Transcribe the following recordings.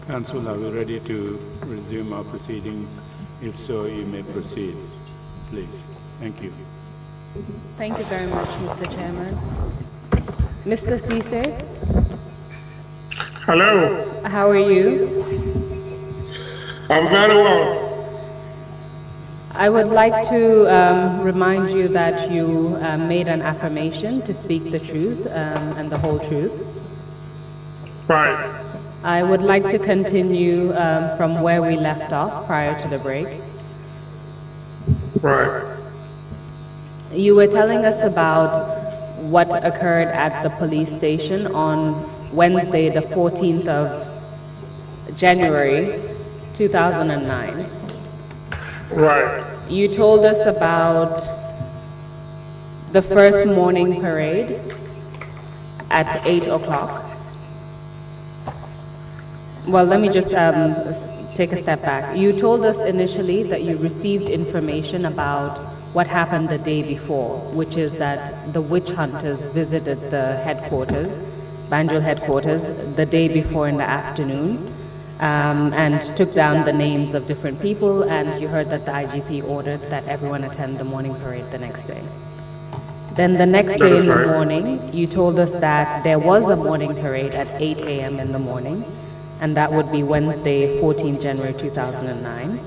Council, are we ready to resume our proceedings? If so, you may proceed, please. Thank you. Thank you very much, Mr. Chairman. Mr. Ceesay? Hello. How are you? I'm very well. I would like to remind you that you made an affirmation to speak the truth and the whole truth. Right. I would like to continue from where we left off prior to the break. Right. You were telling us about what occurred at the police station on Wednesday, the 14th of January, 2009. Right. You told us about the first morning parade at 8 o'clock. Well, let me just take a step back. You told us initially that you received information about what happened the day before, which is that the witch hunters visited the headquarters, Banjul headquarters, the day before in the afternoon, and took down the names of different people, and you heard that the IGP ordered that everyone attend the morning parade the next day. Then the next day in the morning, you told us that there was a morning parade at 8 a.m. in the morning, and that would be Wednesday, 14 January 2009.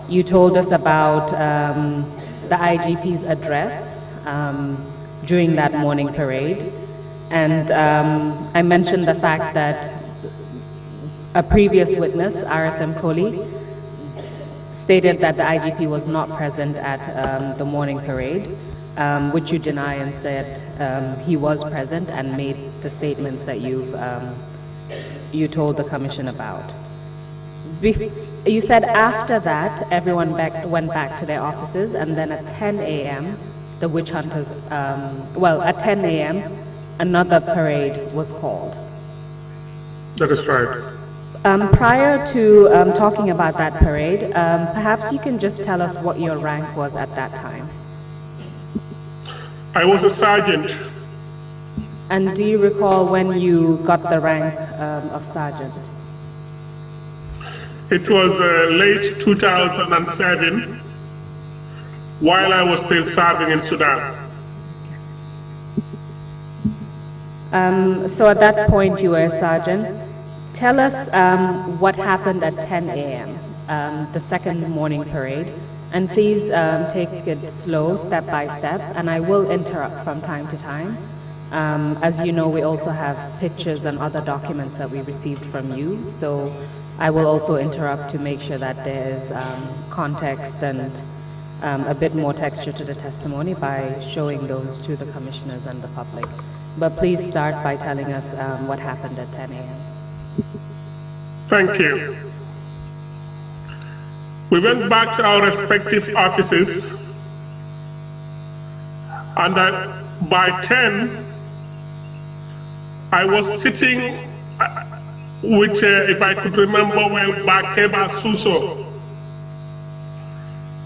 You told us about the IGP's address during that morning parade, and I mentioned the fact that a previous witness, RSM Kohli, stated that the IGP was not present at the morning parade, which you deny and said he was present and made the statements that you told the commission about. You said after that, everyone went back to their offices, and then at 10 a.m., the witch hunters, at 10 a.m., another parade was called. That is right. Prior to talking about that parade, perhaps you can just tell us what your rank was at that time. I was a sergeant. And do you recall when you got the rank of sergeant? It was late 2007, while I was still serving in Sudan. So at that point you were a sergeant. Tell us what happened at 10 a.m., the second morning parade, and please take it slow, step by step, and I will interrupt from time to time. As you know, we also have pictures and other documents that we received from you, so I will also interrupt to make sure that there's context and a bit more texture to the testimony by showing those to the commissioners and the public. But please start by telling us what happened at 10 a.m. Thank you. We went back to our respective offices, and by 10, I was sitting with, if I could remember well, Bakeba Suso.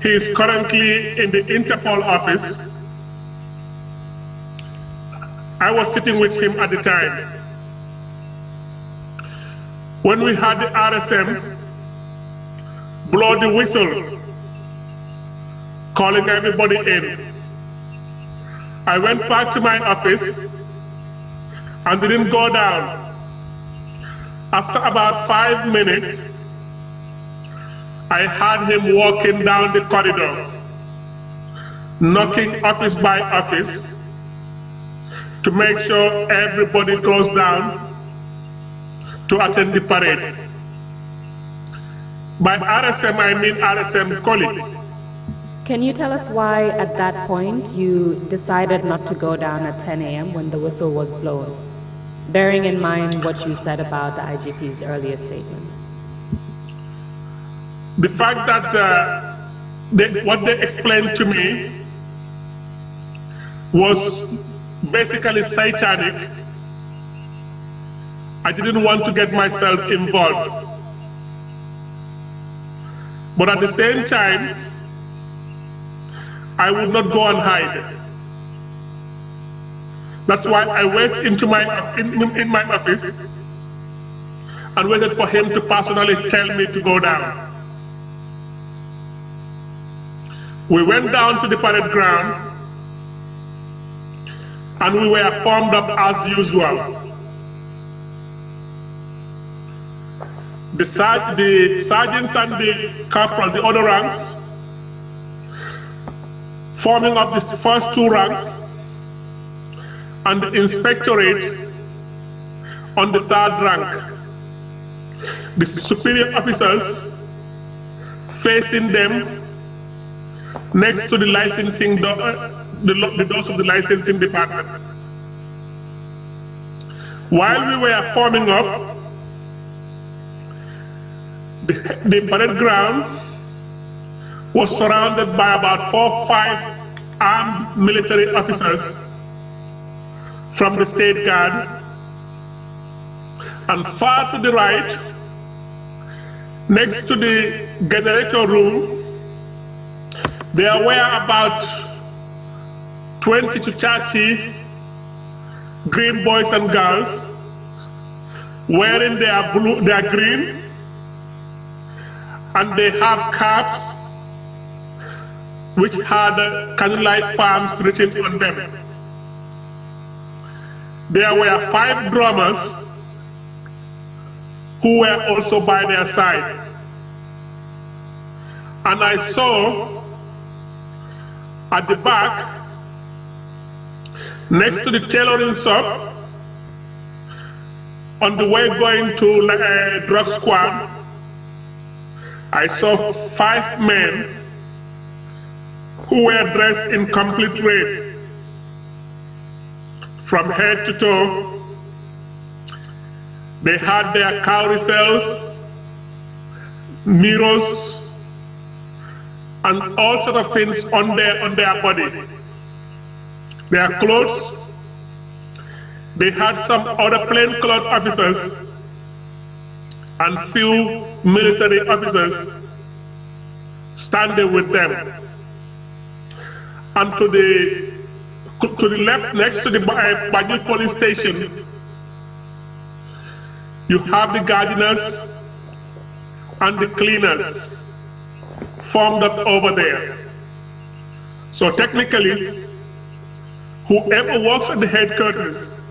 He is currently in the Interpol office. I was sitting with him at the time. When we had the RSM blow the whistle, calling everybody in, I went back to my office and didn't go down. After about 5 minutes, I had him walking down the corridor, knocking office by office to make sure everybody goes down to attend the parade. By RSM, I mean RSM Kohli. Can you tell us why at that point you decided not to go down at 10 a.m. when the whistle was blown, bearing in mind what you said about the IGP's earlier statements? The fact that what they explained to me was basically satanic. I didn't want to get myself involved. But at the same time, I would not go and hide. That's why I went into in my office and waited for him to personally tell me to go down. We went down to the parade ground and we were formed up as usual. The sergeants and the corporals, the other ranks, forming up the first two ranks, and the inspectorate on the third rank. The superior officers facing them next to the licensing the doors of the licensing department. While we were forming up, the parade ground was surrounded by about 4 or 5 armed military officers from the State Guard, and far to the right, next to the generator room, there were about 20 to 30 green boys and girls wearing their green, and they have caps which had candlelight palms written on them. There were 5 drummers who were also by their side. And I saw at the back, next to the tailoring shop, on the way going to drug squad, I saw 5 men who were dressed in complete red, from head to toe. They had their cowrie cells, mirrors, and all sorts of things on their body. Their clothes. They had some other plainclothes officers and few military officers standing with them. And to the left, next to the Banjul police station, you have the gardeners and the cleaners formed up over there. So technically, whoever works at the headquarters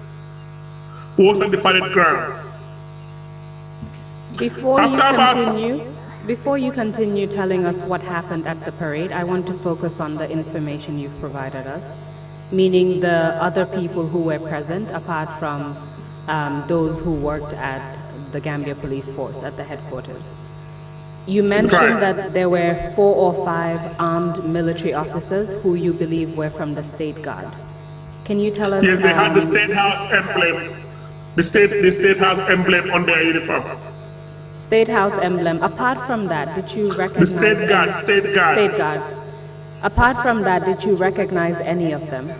was at the parade ground. Before you continue telling us what happened at the parade, I want to focus on the information you've provided us, meaning the other people who were present, apart from those who worked at the Gambia Police Force at the headquarters. You mentioned that there were 4 or 5 armed military officers who you believe were from the State Guard. Can you tell us? Yes, they had the State House emblem, the State House emblem on their uniform. State House emblem. Apart from that, did you recognize? The State Guard. State Guard. Apart from that, did you recognize any of them?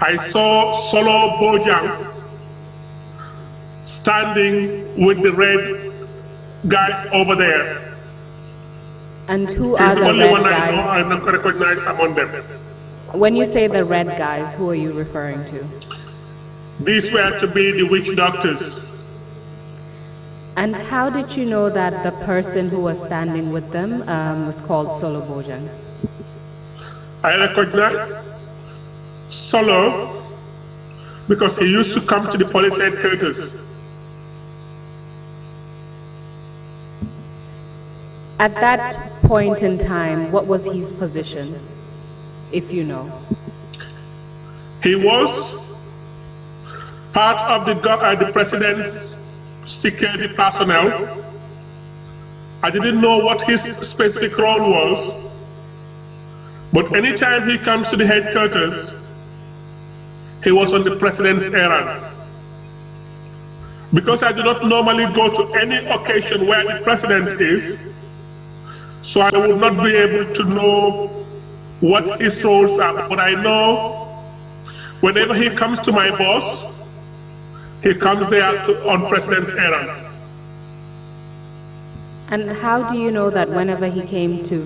I saw Solo Bojang standing with the red guys over there. And who He's are the the only red one I know. guys? I don't recognize among them. When you say the red guys, who are you referring to? These were to be the witch doctors. And how did you know that the person who was standing with them was called Solo Bojang? I recognize Solo because he used to come to the police headquarters. At that point in time, what was his position, if you know? He was part of the president's security personnel. I didn't know what his specific role was, but anytime he comes to the headquarters, he was on the president's errands. Because I do not normally go to any occasion where the president is, so I would not be able to know what his roles are. But I know whenever he comes to my boss, he comes there on president's errands. And how do you know that whenever he came to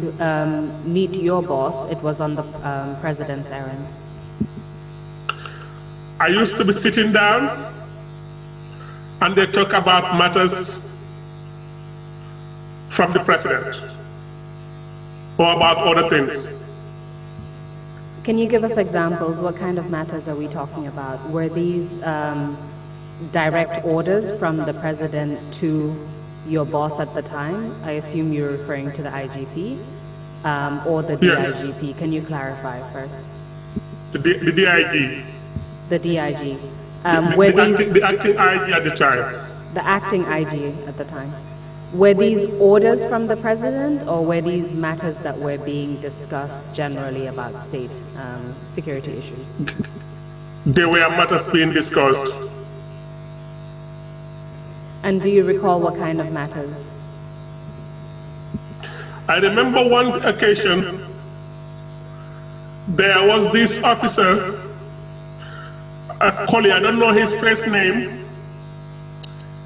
meet your boss, it was on the president's errands? I used to be sitting down and they talk about matters from the president or about other things. Can you give us examples? What kind of matters are we talking about? Were these direct orders from the president to your boss at the time? I assume you're referring to the IGP or the DIGP. Yes. Can you clarify first? The DIG. The DIG. The acting IG at the time. The acting IG at the time. Were these orders from the president, or were these matters that were being discussed generally about state security issues? There were matters being discussed. And do you recall what kind of matters? I remember one occasion, there was this officer, a colleague, I don't know his first name.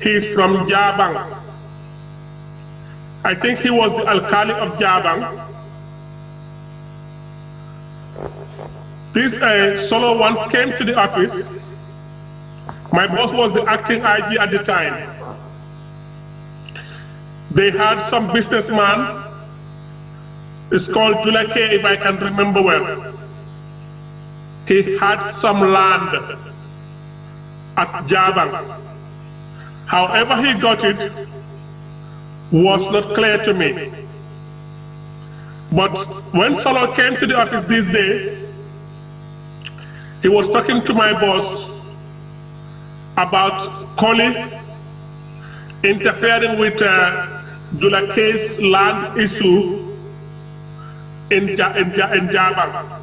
He's from Jabang. I think he was the alcalde of Jabang. This solo once came to the office. My boss was the acting IG at the time. They had some businessman, it's called Trrc, if I can remember well. He had some land at Jabang. However he got it was not clear to me. But when Solo came to the office this day, he was talking to my boss about Koli interfering with Trrc's land issue in Jabang.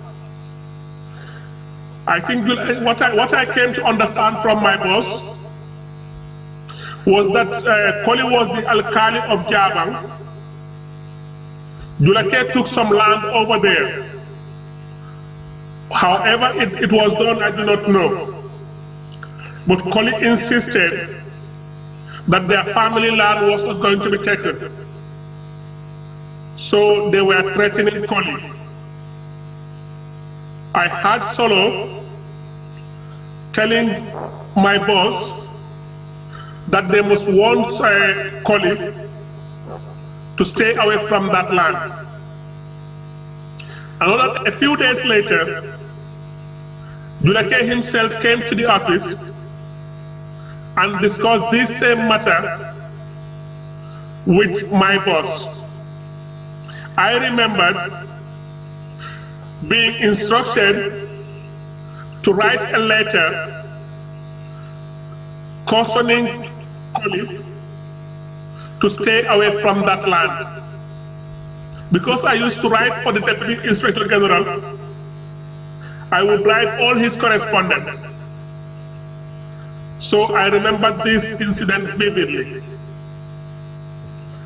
I think what I came to understand from my boss was that Koli was the alcalde of Jabang. Trrc took some land over there. However it was done, I do not know. But Koli insisted that their family land was not going to be taken. So they were threatening Koli. I had Solo telling my boss that they must warn Koli to stay away from that land. A few days later, Trrc himself came to the office and discussed this same matter with my boss. I remembered being instructed to write a letter cautioning Koli to stay away from that land. Because I used to write for the Deputy Inspector General, I would write all his correspondence. So I remember this incident vividly.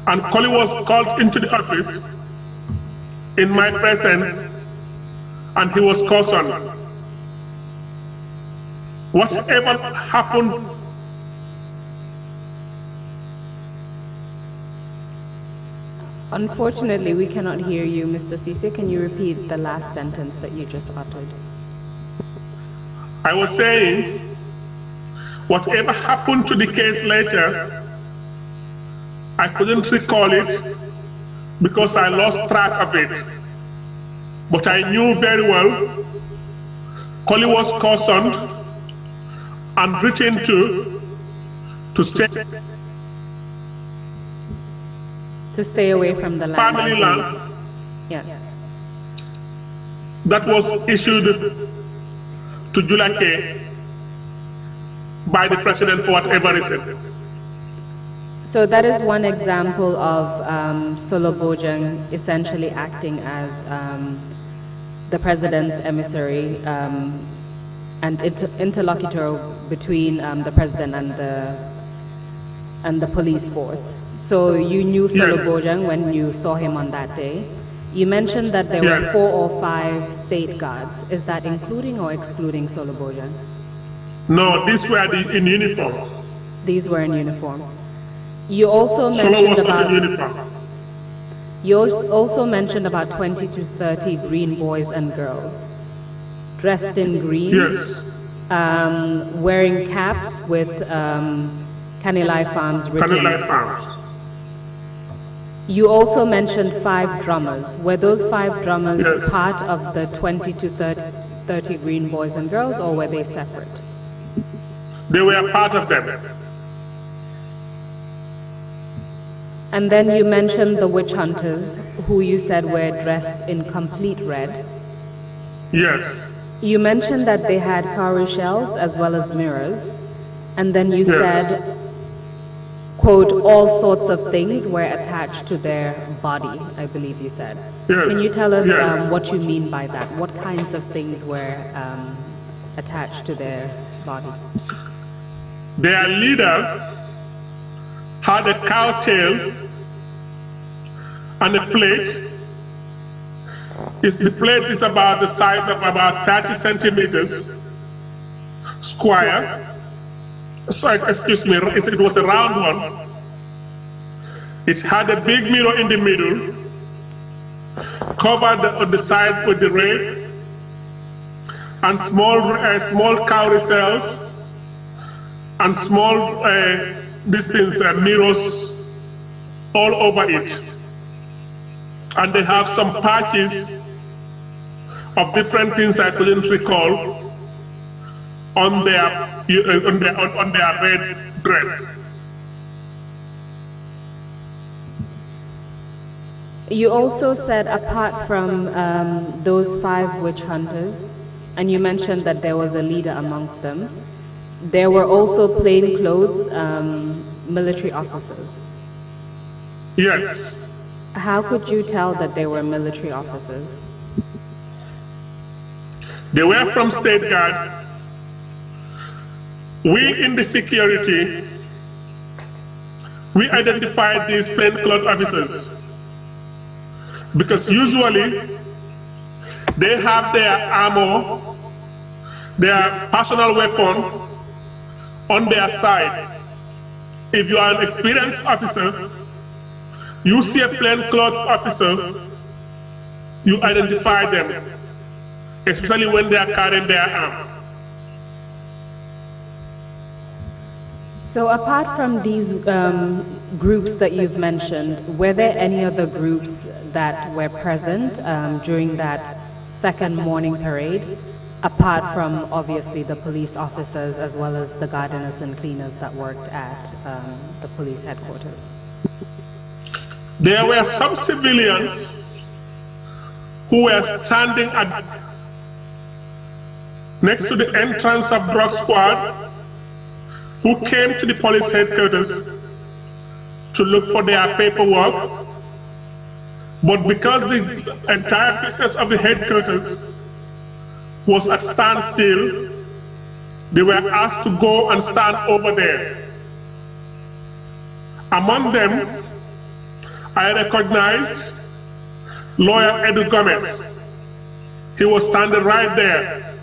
And Koli was called into the office in my presence, and he was cautioned. Whatever happened, unfortunately, we cannot hear you, Mr. Ceesay. Can you repeat the last sentence that you just uttered? I was saying, whatever happened to the case later, I couldn't recall it because I lost track of it. But I knew very well Koli was cautioned and written to stay away from the land. Family land. Yes. That was issued to Trrc by the president for whatever reason. So that is one example of Solo Bojang essentially acting as the president's emissary and interlocutor between the president and the police force. So you knew Solo Yes. Bojang when you saw him on that day. You mentioned that there Yes. were 4 or 5 state guards. Is that including or excluding Solo Bojang? No, these were in uniform. These were in uniform. You also Solo mentioned was not about in uniform. You also mentioned about 20 to 30 green boys and girls dressed in green, Yes. wearing caps with Kanilai Farms Kanilai retained. Farms. You also mentioned 5 drummers. Were those 5 drummers Yes. part of the 20 to 30 Green Boys and Girls, or were they separate? They were part of them. And then you mentioned the witch hunters, who you said were dressed in complete red. Yes. You mentioned that they had cowrie shells as well as mirrors. And then you Yes. said, quote, all sorts of things were attached to their body, I believe you said. Yes. Can you tell us Yes. what you mean by that? What kinds of things were attached to their body? Their leader had a cow tail and a plate. The plate is about the size of about 30 centimeters square. So, excuse me, it was a round one. It had a big mirror in the middle, covered on the side with the red, and small cowrie cells, and small mirrors all over it. And they have some patches of different things I couldn't recall on their red dress. You also said apart from those 5 witch hunters, and you mentioned that there was a leader amongst them, there were also plainclothes military officers. Yes. How could you tell that they were military officers? They were from State Guard. We in the security, we identified these plainclothes officers because usually they have their armor, their personal weapon on their side. If you are an experienced officer, you see a plainclothes officer, you identify them, especially when they are carrying their arm. So apart from these groups that you've mentioned, were there any other groups that were present during that second morning parade, apart from obviously the police officers as well as the gardeners and cleaners that worked at the police headquarters? There were some civilians who were standing next to the entrance of drug squad who came to the police headquarters to look for their paperwork. But because the entire business of the headquarters was at standstill, they were asked to go and stand over there. Among them, I recognized lawyer Edu Gomez. He was standing right there,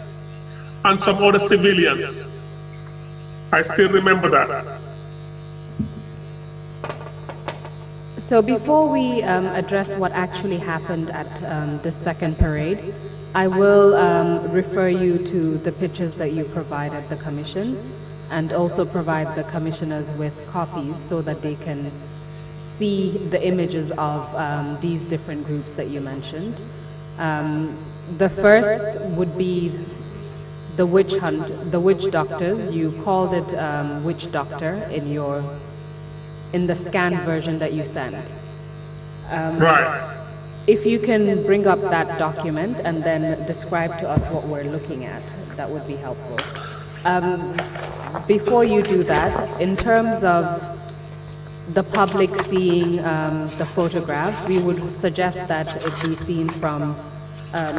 and some other civilians. I still remember that. So before we address what actually happened at this second parade, I will refer you to the pictures that you provided the commission, and also provide the commissioners with copies so that they can see the images of these different groups that you mentioned. The first would be the witch hunt, the witch doctors. You called it witch doctor in the scanned version that you sent. Right. If you can bring up that document and then describe to us what we're looking at, that would be helpful. Before you do that, in terms of the public seeing the photographs, we would suggest that it be seen from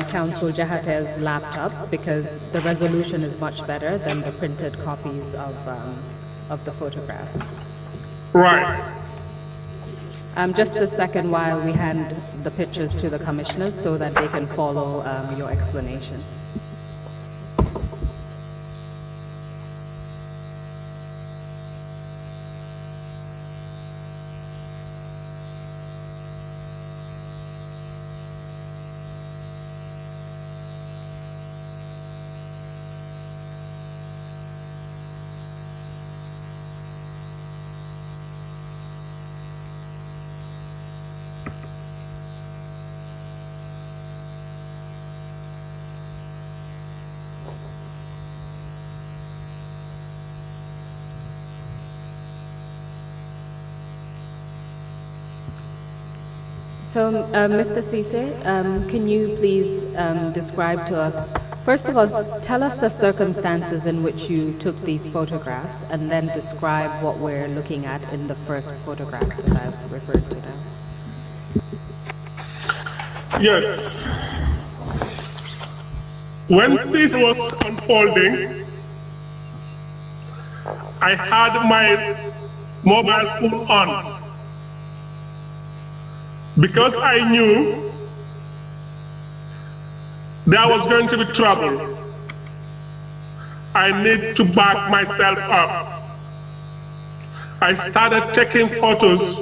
Council Jahate's laptop, because the resolution is much better than the printed copies of the photographs. Right. Just a second while we hand the pictures to the commissioners so that they can follow your explanation. So, Mr. Ceesay, can you please describe to us, first of all, tell us the circumstances in which you took these photographs, and then describe what we're looking at in the first photograph that I've referred to now. Yes. When this was unfolding, I had my mobile phone on because I knew there was going to be trouble. I need to back myself up. I started taking photos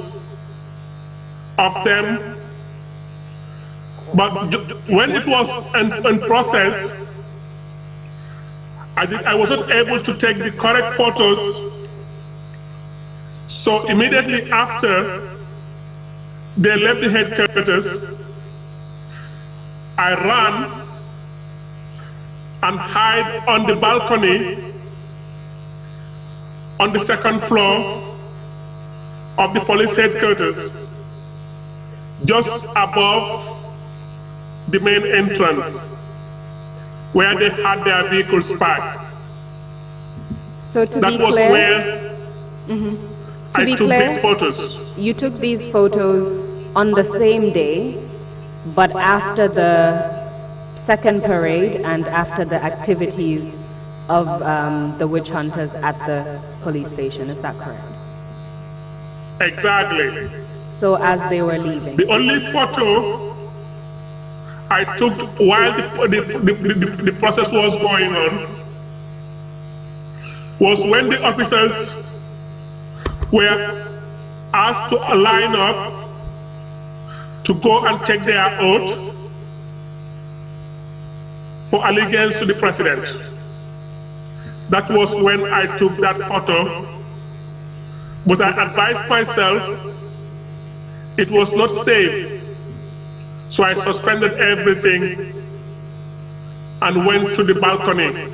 of them, but when it was in process, I wasn't able to take the correct photos. So immediately after they left the headquarters, I ran and hid on the balcony on the second floor of the police headquarters, just above the main entrance, where they had their vehicles parked. So to that be was clear, where I took these photos. You took these photos on the same day, but after the second parade and after the activities of the witch hunters at the police station, is that correct? Exactly. So as they were leaving? The only photo I took while the process was going on was when the officers were asked to line up to go and take their oath for allegiance to the president. That was when I took that photo, but I advised myself it was not safe, so I suspended everything and went to the balcony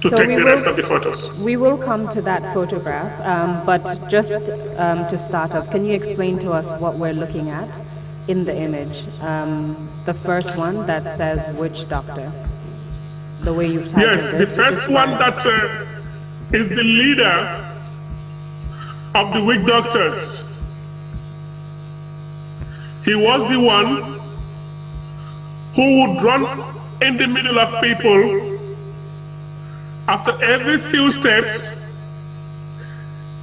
to take the rest of the photos. We will come to that photograph, but just to start off, can you explain to us what we're looking at in the image? The first one that says witch doctor, the way you've titled Yes, the first one that is the leader of the witch doctors. He was the one who would run in the middle of people. After every few steps,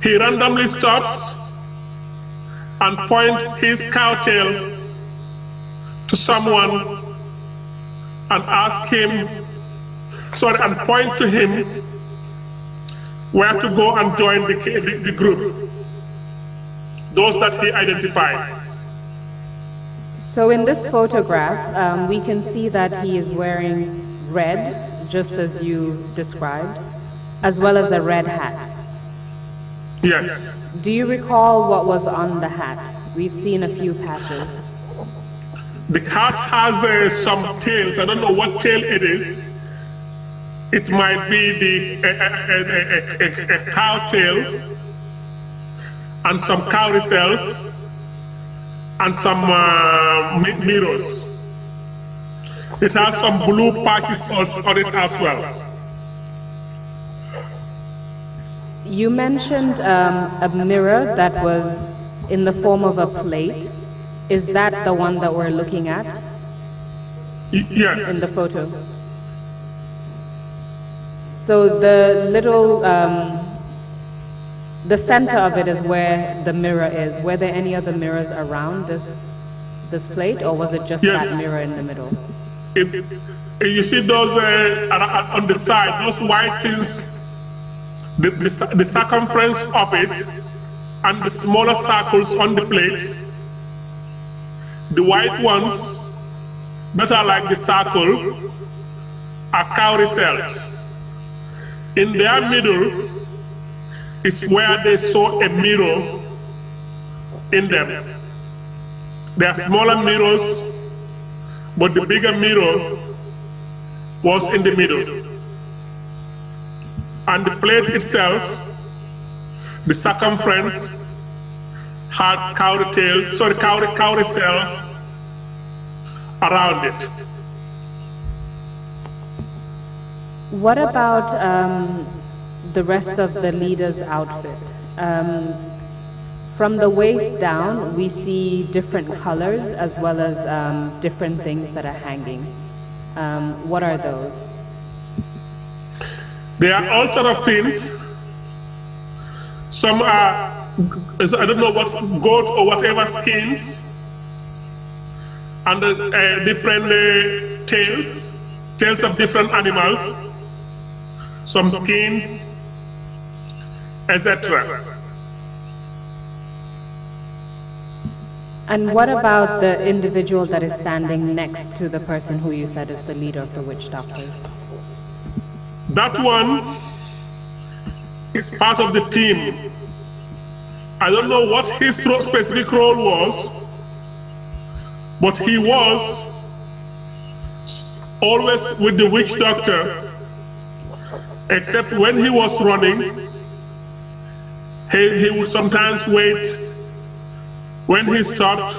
he randomly stops and points his cowtail to someone and and point to him where to go and join the group, those that he identified. So in this photograph, we can see that he is wearing red, just as you described, as well as a red hat. Yes. Do you recall what was on the hat? We've seen a few patches. The hat has some tails. I don't know what tail it is. It might be a cow tail and some cowrie cells and some mirrors. It has some blue patches on it as well. You mentioned a mirror that was in the form of a plate. Is that the one that we're looking at? Yes. In the photo. So the little, the center of it is where the mirror is. Were there any other mirrors around this plate, or was it just that mirror in the middle? You see those on the side, those white things, the circumference of it, and the smaller circles on the plate. The white ones that are like the circle are cowrie cells. In their middle is where they saw a mirror in them. They are smaller mirrors, but the bigger mirror was in the middle. And the plate itself, the circumference had cowrie cells around it. What about the rest of the leader's outfit? From the waist down, we see different colors as well as different things that are hanging. What are those? There are all sort of things. Some are, I don't know what, goat or whatever skins, and different tails of different animals, some skins, etc. And what about the individual that is standing next to the person who you said is the leader of the witch doctors? That one is part of the team. I don't know what his specific role was, but he was always with the witch doctor, except when he was running, he would sometimes wait. When he stopped,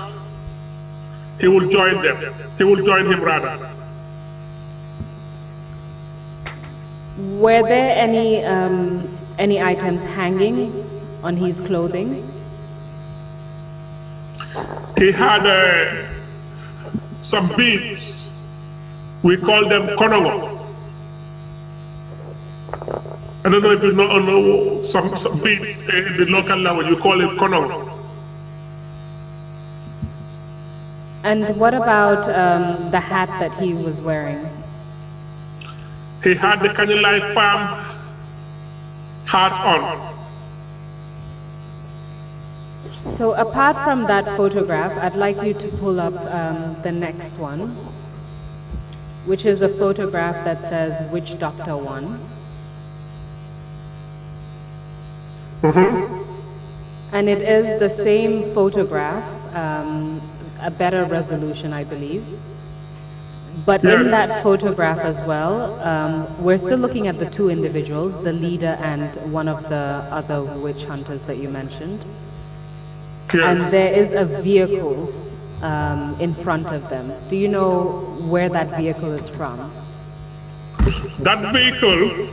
he would join them. He would join him rather. Were there any items hanging on his clothing? He had some beads. We call them konongo. I don't know if you know some beads in the local language. We call it konongo. And what about the hat that he was wearing? He had the Kanilai farm hat on. So apart from that photograph, I'd like you to pull up the next one, which is a photograph that says Witch Doctor 1. And it is the same photograph, a better resolution, I believe. But in that photograph as well, we're still looking at the two individuals, the leader and one of the other witch hunters that you mentioned. And there is a vehicle in front of them. Do you know where that vehicle is from? That vehicle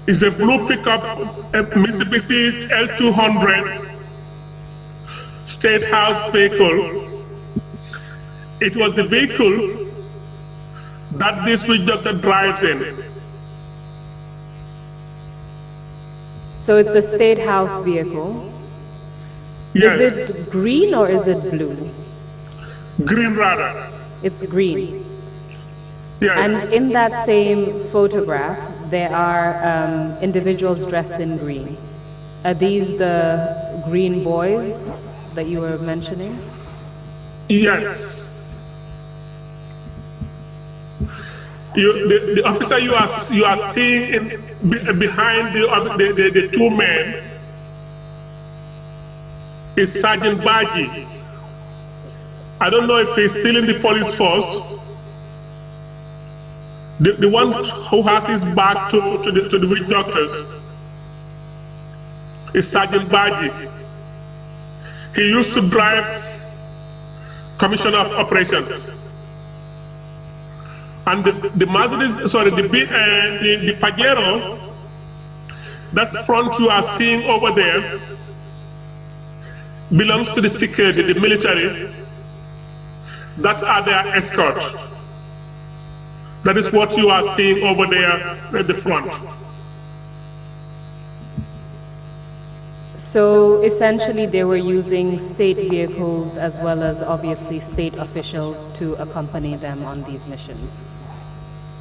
is a blue pickup, a Mitsubishi L200 State House vehicle. It was the vehicle that this witch doctor drives in. So it's a State House vehicle. Yes. Is it green or is it blue? Green rather. It's green. Yes. And in that same photograph, there are individuals dressed in green. Are these the green boys that you were mentioning? Yes. The officer you are seeing behind the two men is Sergeant Baji. I don't know if he's still in the police force. The one who has his back to the witch doctors is Sergeant Baji. He used to drive Commissioner of Operations. And the Mercedes, sorry, the Pajero, that front you are seeing over there, belongs to the security, the military, that are their escort. That is what you are seeing over there at the front. So essentially they were using state vehicles as well as obviously state officials to accompany them on these missions.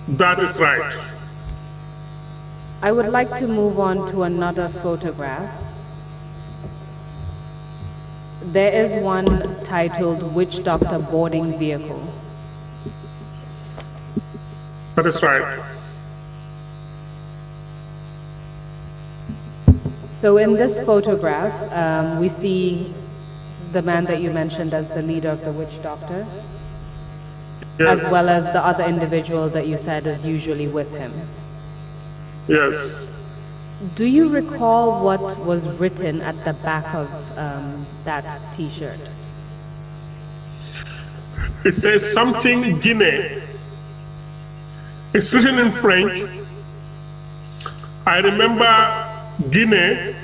That is right. I would like to move on to another photograph. There is one titled Witch Doctor Boarding Vehicle. That is right. So in this photograph, we see the man that you mentioned as the leader of the witch doctor, Yes. as well as the other individual that you said is usually with him. Yes. Do you recall what was written at the back of that T-shirt? It says something Guinea. It's written in French. I remember Guinea,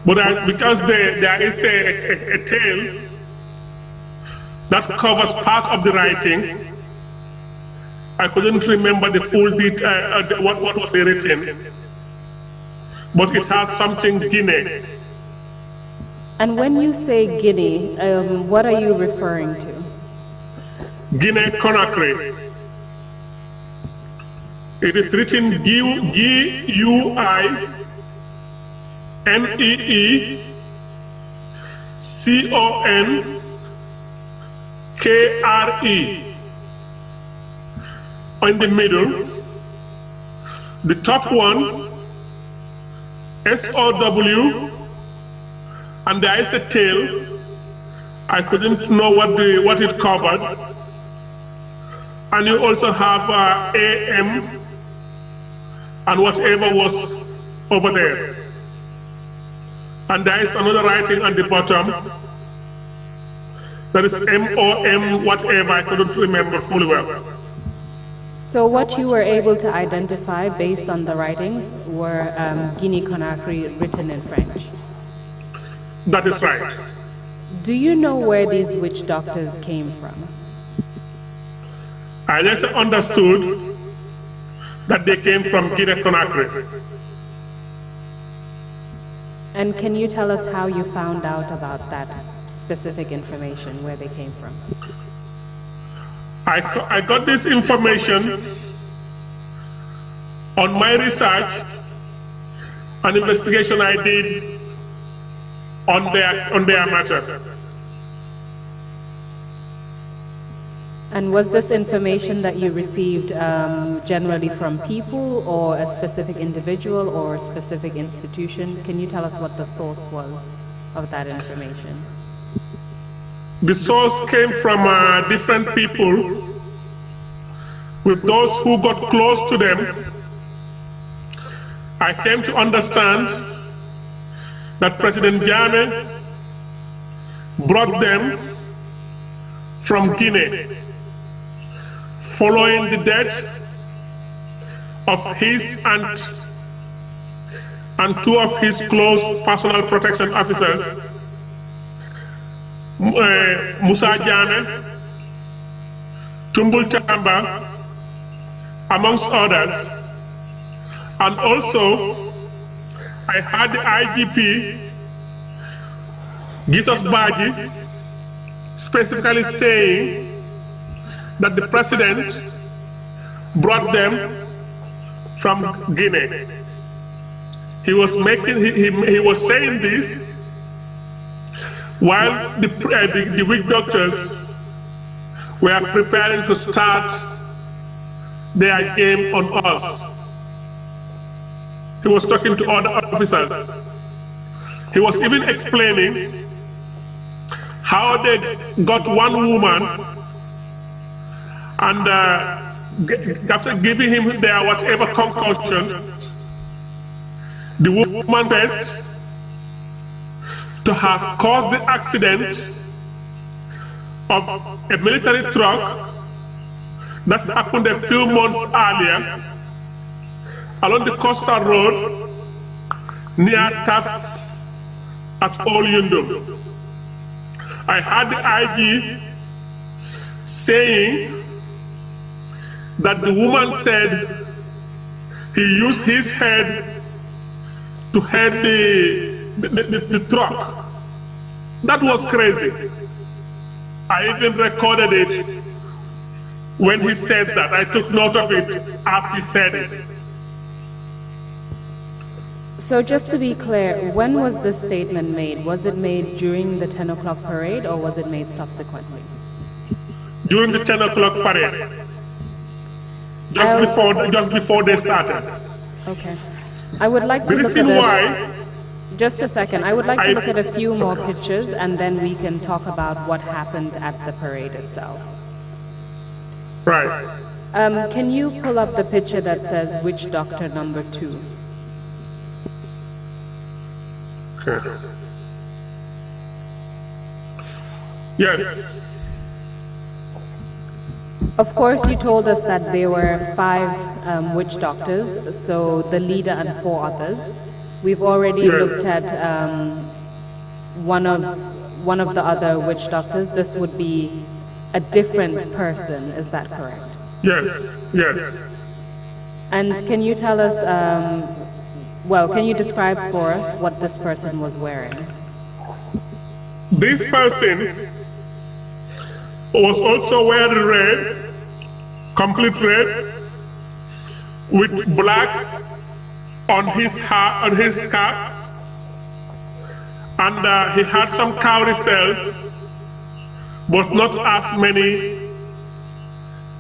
but because there is a tail that covers part of the writing, I couldn't remember the full detail, what was written, but it has something Guinea. And when you say Guinea, what are you referring to? Guinea Conakry. It is written Guinee-Conkre. In the middle, the top one, SOW, and there is a tail. I couldn't know what it covered. And you also have AM and whatever was over there. And there is another writing on the bottom. That is MOM whatever, I couldn't remember fully well. So what you were able to identify based on the writings were Guinea-Conakry written in French? That is right. Do you know where these witch doctors came from? I later understood that they came from Guinea-Conakry. And can you tell us how you found out about that specific information, where they came from? I got this information on my research, an investigation I did on their matter. And was this information that you received generally from people or a specific individual or a specific institution? Can you tell us what the source was of that information? The source came from different people. With those who got close to them, I came to understand that President Jammeh brought them from Guinea following the death of his aunt and two of his close personal protection officers, Musa Jammeh, Tumbul Tamba, amongst others. And also, I had the IGP, Jesus Baji, specifically saying that the president brought them from Guinea. He was saying this while the witch doctors were preparing to start their game on us. He was talking to other officers. He was even explaining how they got one woman and after giving him their whatever concoction, the woman best to have caused the accident of a military truck that happened a few months earlier along the coastal road near Taf at Old Yundum. I had the IG saying that the woman said he used his head to head the truck. That was crazy. I even recorded it when he said that. I took note of it as he said it. So just to be clear, when was this statement made? Was it made during the 10 o'clock parade or was it made subsequently? During the 10 o'clock parade. Just before they started. Okay. I would like to The reason why... Just a second. I would like to look at a few more pictures and then we can talk about what happened at the parade itself. Right. Can you pull up the picture that says Witch Doctor number 2? Okay. Yes. Of course, you told us that there were 5 witch doctors, so the leader and 4 others. We've already Yes. looked at one of the other witch doctors. This would be a different person, is that correct? Yes. Yes. And can you tell us, can you describe for us what this person was wearing? This person was also wearing red, complete red, with black on his hat, on his cap, and he had some cowrie cells, but not as many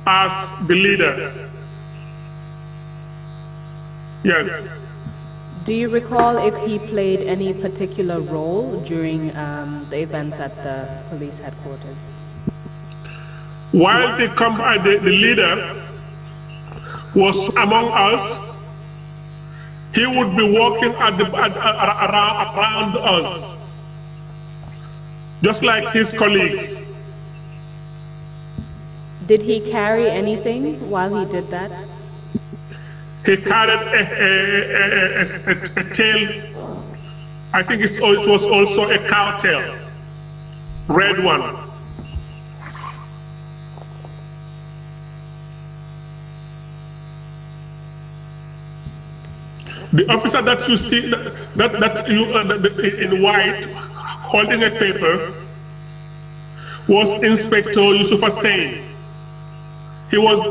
as the leader. Yes. Do you recall if he played any particular role during the events at the police headquarters? While the leader was among us, he would be walking around us, just like his colleagues. Did he carry anything while he did that? He carried a tail. I think it was also a cow tail, red one. The officer that you see, in white, holding a paper, was Inspector Yusuf Hussain. He was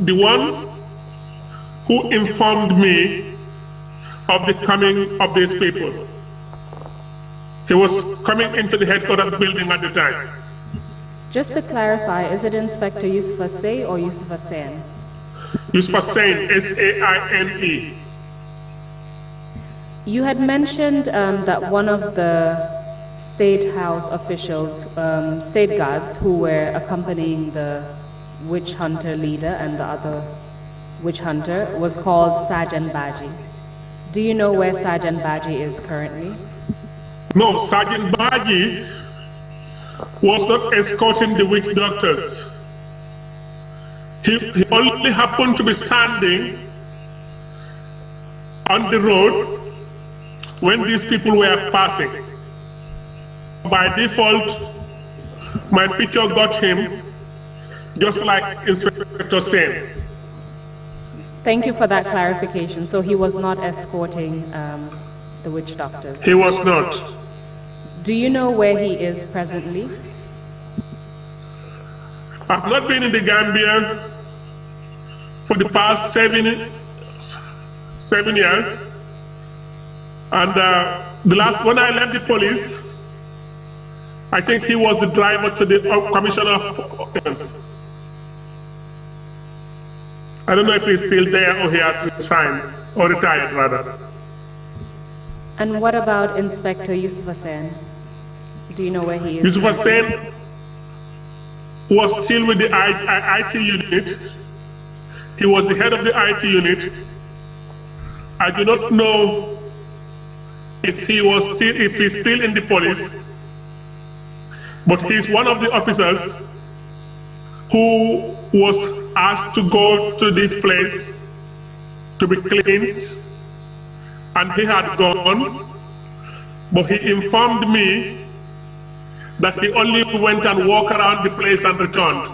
the one who informed me of the coming of these people. He was coming into the headquarters building at the time. Just to clarify, is it Inspector Yusuf Ceesay or Yusuf Hussain? Yusuf Hussain, S-A-I-N-E. You had mentioned that one of the State House officials, state guards who were accompanying the witch hunter leader and the other witch hunter was called Sergeant Baji. Do you know where Sergeant Baji is currently? No, Sergeant Baji was not escorting the witch doctors. He only happened to be standing on the road when these people were passing. By default, my picture got him, just like Inspector Sen. Thank you for that clarification. So he was not escorting the witch doctors? He was not. Do you know where he is presently? I've not been in the Gambia for the past seven years. And the last, when I left the police, I think he was the driver to the commissioner of operations. I don't know if he's still there or he has resigned, or retired rather. And what about Inspector Yusuf Hussain? Do you know where he is? Yusuf Hussain was still with the IT unit. He was the head of the IT unit. I do not know if he's still in the police, but he's one of the officers who was asked to go to this place to be cleansed, and he had gone, but he informed me that he only went and walked around the place and returned.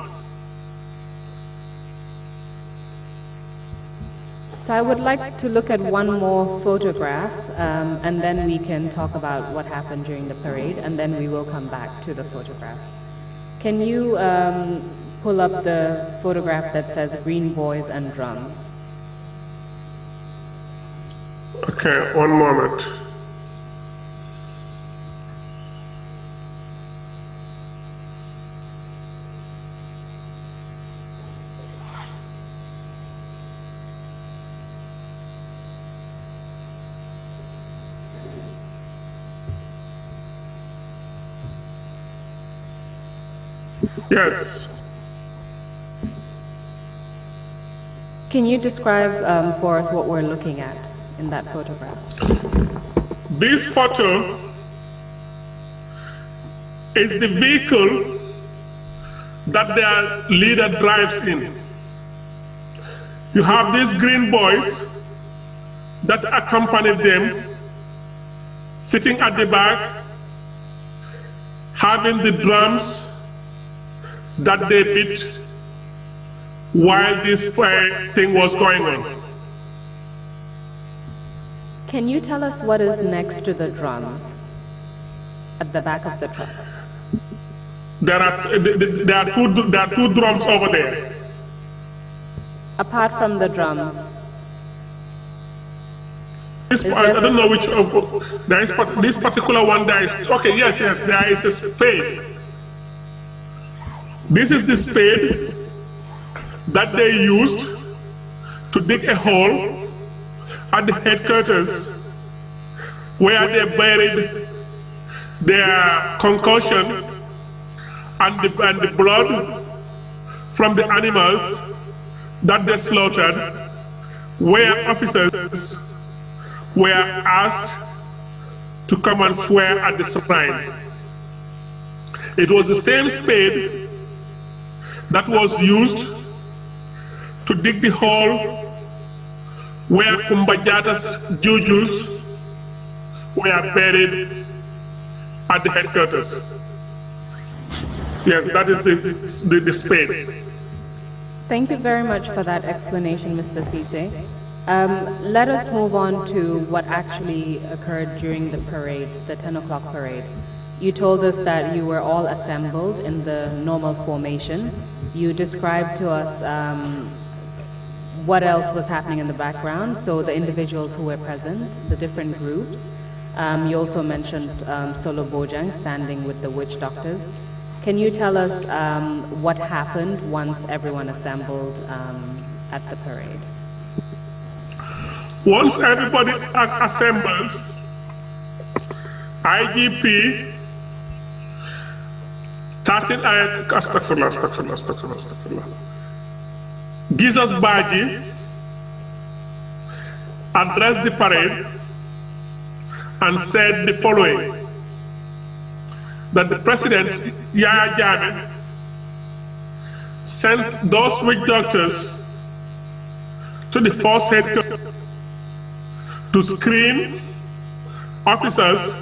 So I would like to look at one more photograph, and then we can talk about what happened during the parade, and then we will come back to the photographs. Can you pull up the photograph that says Green Boys and Drums? Okay, one moment. Yes. Can you describe for us what we're looking at in that photograph? This photo is the vehicle that their leader drives in. You have these green boys that accompanied them, sitting at the back, having the drums that they beat while this thing was going on. Can you tell us what is next to the drums at the back of the truck? There are two drums over there. Apart from the drums. I don't know which. There is this particular one. There is okay. Yes, there is a spade. This is the spade that they used to dig a hole at the headquarters where they buried their concussion and the blood from the animals that they slaughtered, where officers were asked to come and swear at the shrine. It was the same spade that was used to dig the hole where Kumbajata's jujus were buried at the headquarters. Yes, that is the spade. Thank you very much for that explanation, Mr. Ceesay. Let us move on to what actually occurred during the parade, the 10 o'clock parade. You told us that you were all assembled in the normal formation. You described to us what else was happening in the background, so the individuals who were present, the different groups. You also mentioned Solo Bojang standing with the witch doctors. Can you tell us what happened once everyone assembled at the parade? Once everybody assembled, IGP, Jesus Baji addressed the parade and said the following, that the president, Yahya Jammeh, sent those witch doctors to the force headquarters to screen officers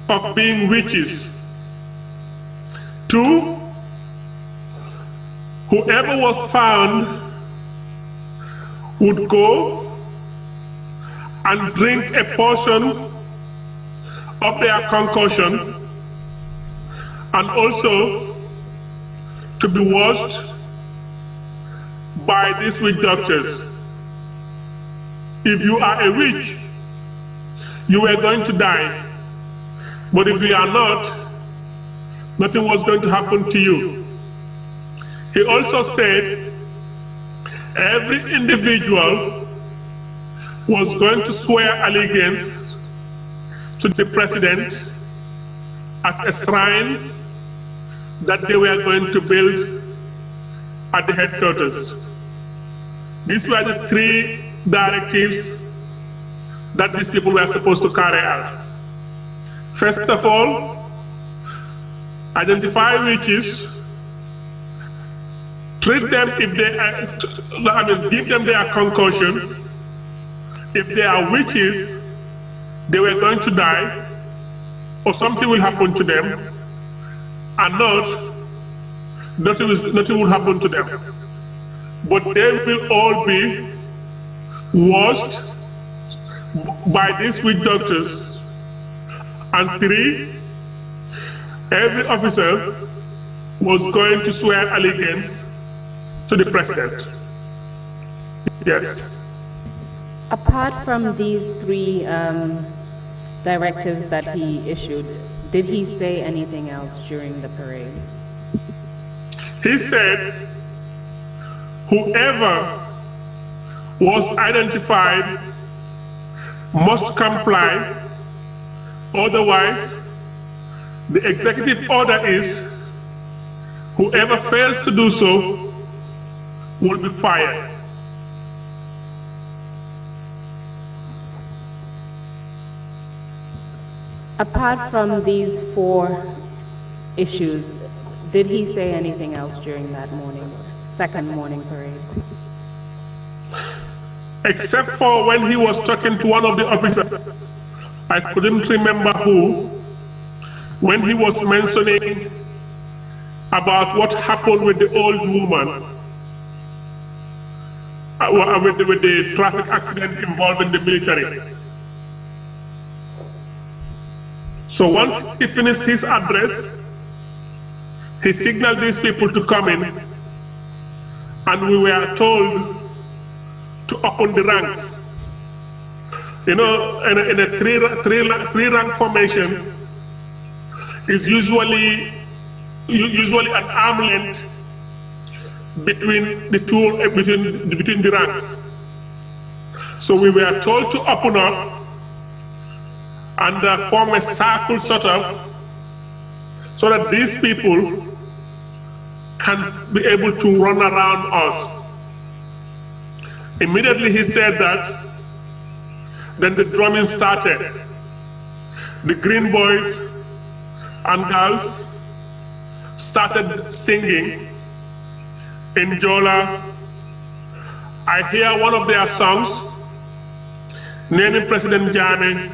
of being witches. 2, whoever was found would go and drink a portion of their concussion and also to be washed by these witch doctors. If you are a witch, you are going to die. But if you are not, nothing was going to happen to you. He also said every individual was going to swear allegiance to the president at a shrine that they were going to build at the headquarters. These were the 3 directives that these people were supposed to carry out. First of all, identify witches, treat them if they give them their concussion. If they are witches, they were going to die, or something will happen to them, and nothing will happen to them. But they will all be washed by these witch doctors. And 3, every officer was going to swear allegiance to the president. Yes. Apart from these 3 directives that he issued, did he say anything else during the parade? He said, whoever was identified must comply, otherwise the executive order is whoever fails to do so will be fired. Apart from these 4 issues, did he say anything else during that second morning parade? Except for when he was talking to one of the officers, I couldn't remember who, when he was mentioning about what happened with the old woman, with the traffic accident involving the military. So once he finished his address, he signaled these people to come in, and we were told to open the ranks. You know, in a three-rank formation is usually an arm length between the ranks. So we were told to open up and form a circle sort of, so that these people can be able to run around us. Immediately he said that, then the drumming started. The green boys and girls started singing in Jola. I hear one of their songs naming President Jammeh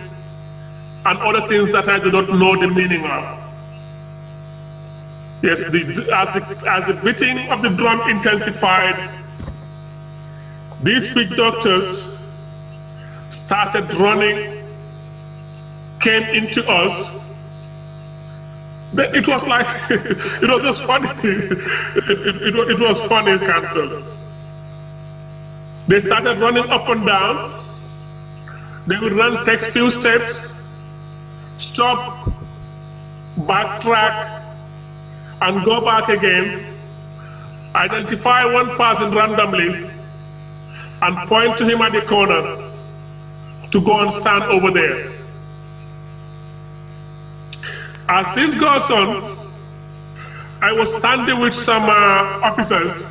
and other things that I do not know the meaning of. Yes, as the beating of the drum intensified, these witch doctors started running, came into us. It was like, it was just funny. It was funny, Council. They started running up and down. They would run, take few steps, stop, backtrack, and go back again, identify one person randomly, and point to him at the corner to go and stand over there. As this goes on, I was standing with some officers.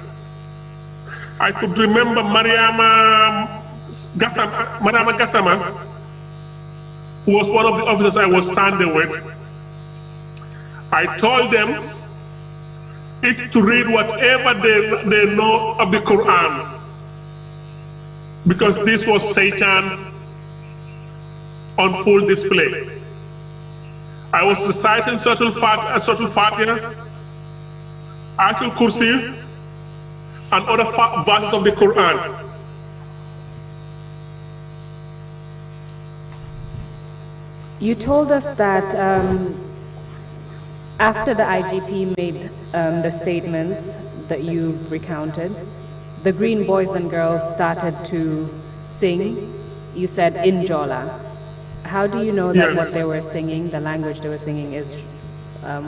I could remember Mariama Gassama, who was one of the officers I was standing with. I told them to read whatever they know of the Quran, because this was Satan on full display. I was reciting Surah Al-Fatiha, Ayatul Kursi, and other verses of the Quran. You told us that after the IGP made the statements that you recounted, the Green Boys and Girls started to sing. You said in Jola. How do you know that what they were singing, the language they were singing,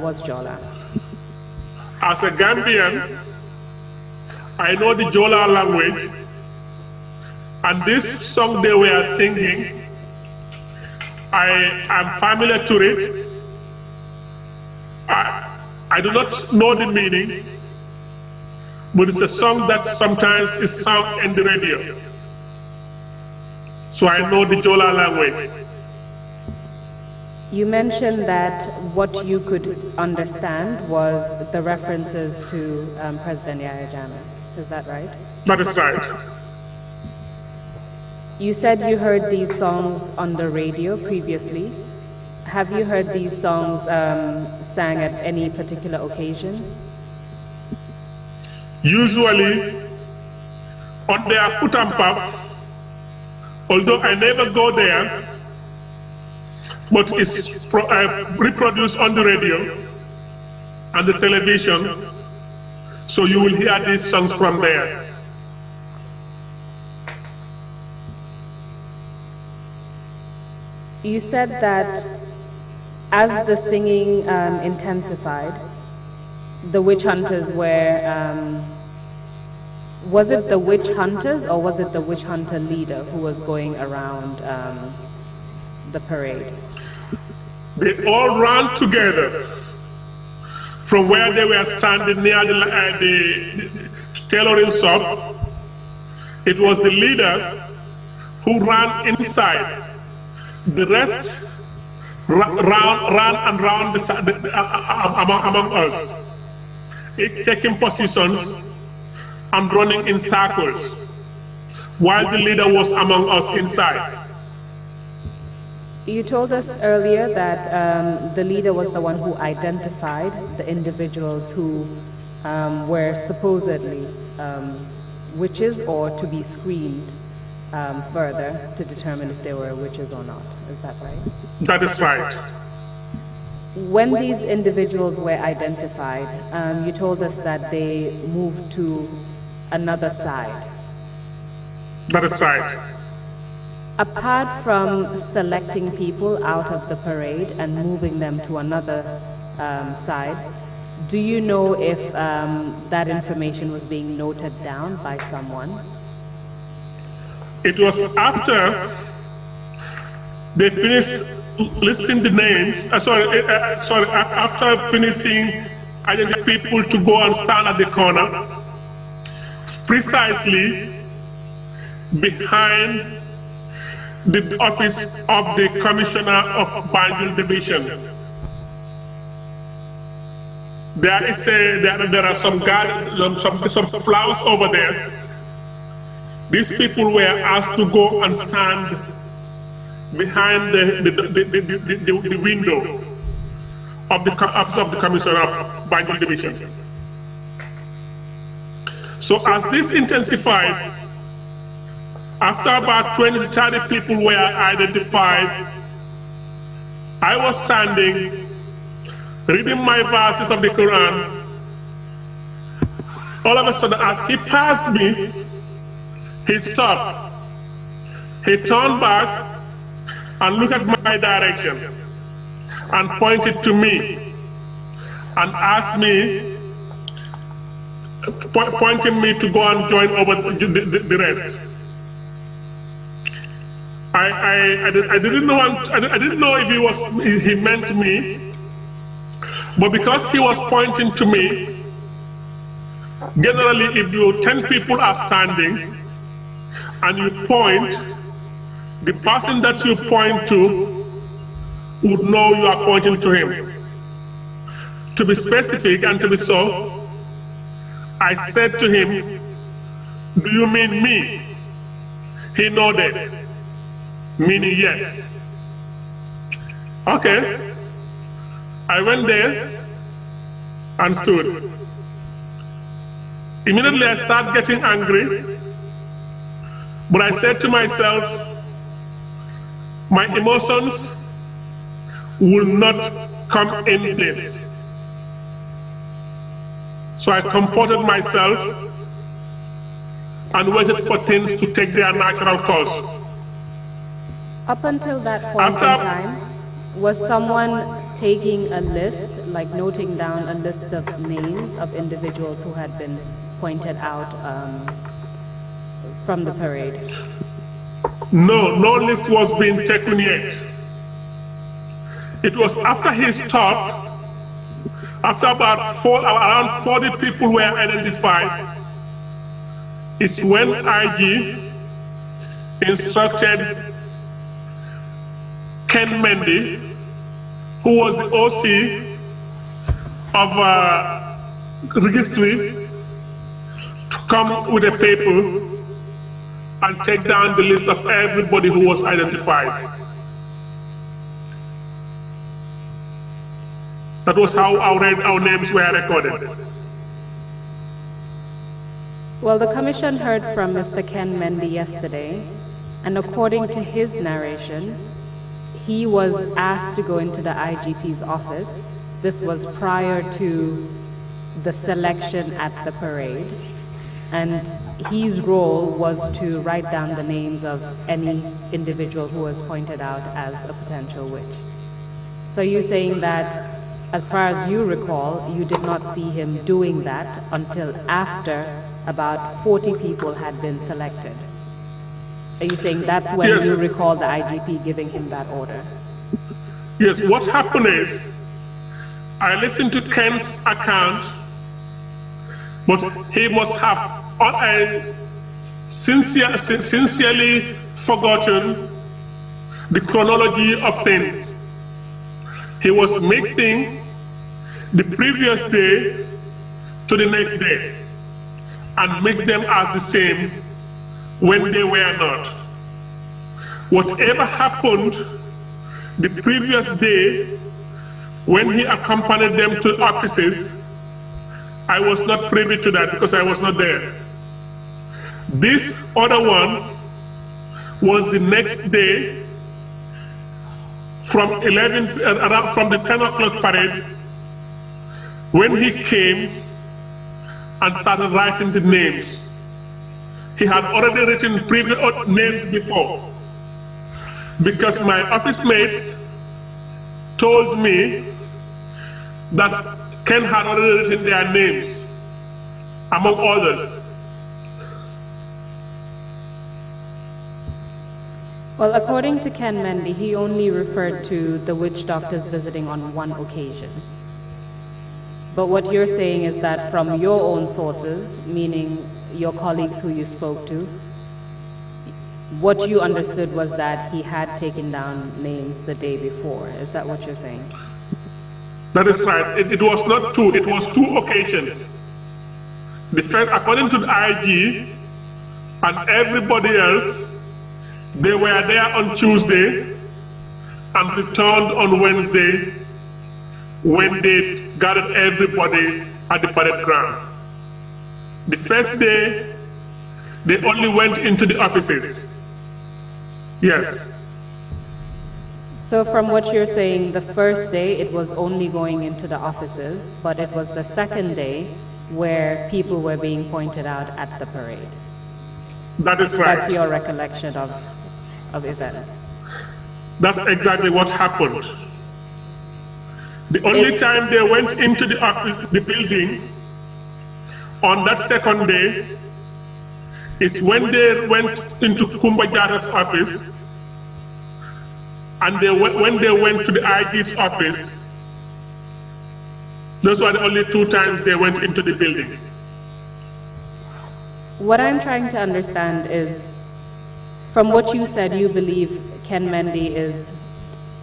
was Jola? As a Gambian, I know the Jola language, and this song they were singing, I am familiar to it. I do not know the meaning, but it's a song that sometimes is sung in the radio. So I know the Jola language. You mentioned that what you could understand was the references to President Yahya Jammeh. Is that right? That is right. You said you heard these songs on the radio previously. Have you heard these songs sang at any particular occasion? Usually on their foot and puff, although I never go there, but it's reproduced on the radio and the television, so you will hear these songs from there. You said that as the singing intensified, the witch hunters were, was it the witch hunters or was it the witch hunter leader who was going around the parade? They all ran together from where they were standing near the tailoring shop. It was the leader who ran inside. The rest round and round among us, taking positions and running in circles, while the leader was among us inside. You told us earlier that the leader was the one who identified the individuals who were supposedly witches or to be screened further to determine if they were witches or not. Is that right? That is right. When these individuals were identified, you told us that they moved to another side. That is right. Apart from selecting people out of the parade and moving them to another side, do you know if that information was being noted down by someone? It was after they finished listing the names, after finishing identifying people to go and stand at the corner, precisely behind the office of the Commissioner of Banjul Division. There are some gardens, some flowers over there. These people were asked to go and stand behind the window of the office of the Commissioner of Banjul Division. So as this intensified, after about 20 to 30 people were identified, I was standing, reading my verses of the Quran. All of a sudden, as he passed me, he stopped. He turned back and looked at my direction and pointed to me and asked me, pointing me to go and join over the rest. I didn't know if he meant me, but because he was pointing to me, generally if 10 people are standing and you point, the person that you point to would know you are pointing to him. To be specific and to be so, I said to him, "Do you mean me?" He nodded, meaning yes. Okay. I went there and stood. Immediately I started getting angry, but I said to myself, my emotions will not come in this. So I comported myself and waited for things to take their natural course. Up until that point in time, was someone taking a list, like noting down a list of names of individuals who had been pointed out from the parade? No list was being taken yet. It was after he stopped, after about around 40 people were identified, is when IG instructed Ken Mendy, who was the OC of registry, to come with a paper and take down the list of everybody who was identified. That was how our names were recorded. Well, the commission heard from Mr. Ken Mendy yesterday, and according to his narration, he was asked to go into the IGP's office. This was prior to the selection at the parade, and his role was to write down the names of any individual who was pointed out as a potential witch. So you're saying that, as far as you recall, you did not see him doing that until after about 40 people had been selected. Are you saying that's when you recall the IGP giving him that order? Yes, what happened is, I listened to Ken's account, but he must have sincerely forgotten the chronology of things. he was mixing the previous day to the next day and mix them as the same when they were not. Whatever happened the previous day when he accompanied them to offices, I was not privy to that because I was not there. This other one was the next day from from the 10 o'clock parade when he came and started writing the names. He had already written previous names before because my office mates told me that Ken had already written their names, among others. Well, according to Ken Mendy, he only referred to the witch doctors visiting on one occasion. But what you're saying is that from your own sources, meaning your colleagues who you spoke to, what you understood was that he had taken down names the day before. Is that what you're saying? That is right. It was not two, it was two occasions. The first, according to the IG and everybody else, they were there on Tuesday and returned on Wednesday when they gathered everybody at the parade ground. The first day, they only went into the offices. Yes. So from what you're saying, the first day it was only going into the offices, but it was the second day where people were being pointed out at the parade. That is right. That's your recollection of events. That's exactly what happened. The only time they went into the office, the building, on that second day, is when they went into Kumba Jata's office, and when they went to the IG's office. Those were the only two times they went into the building. What I'm trying to understand is, from what you said, you believe Ken Mendy is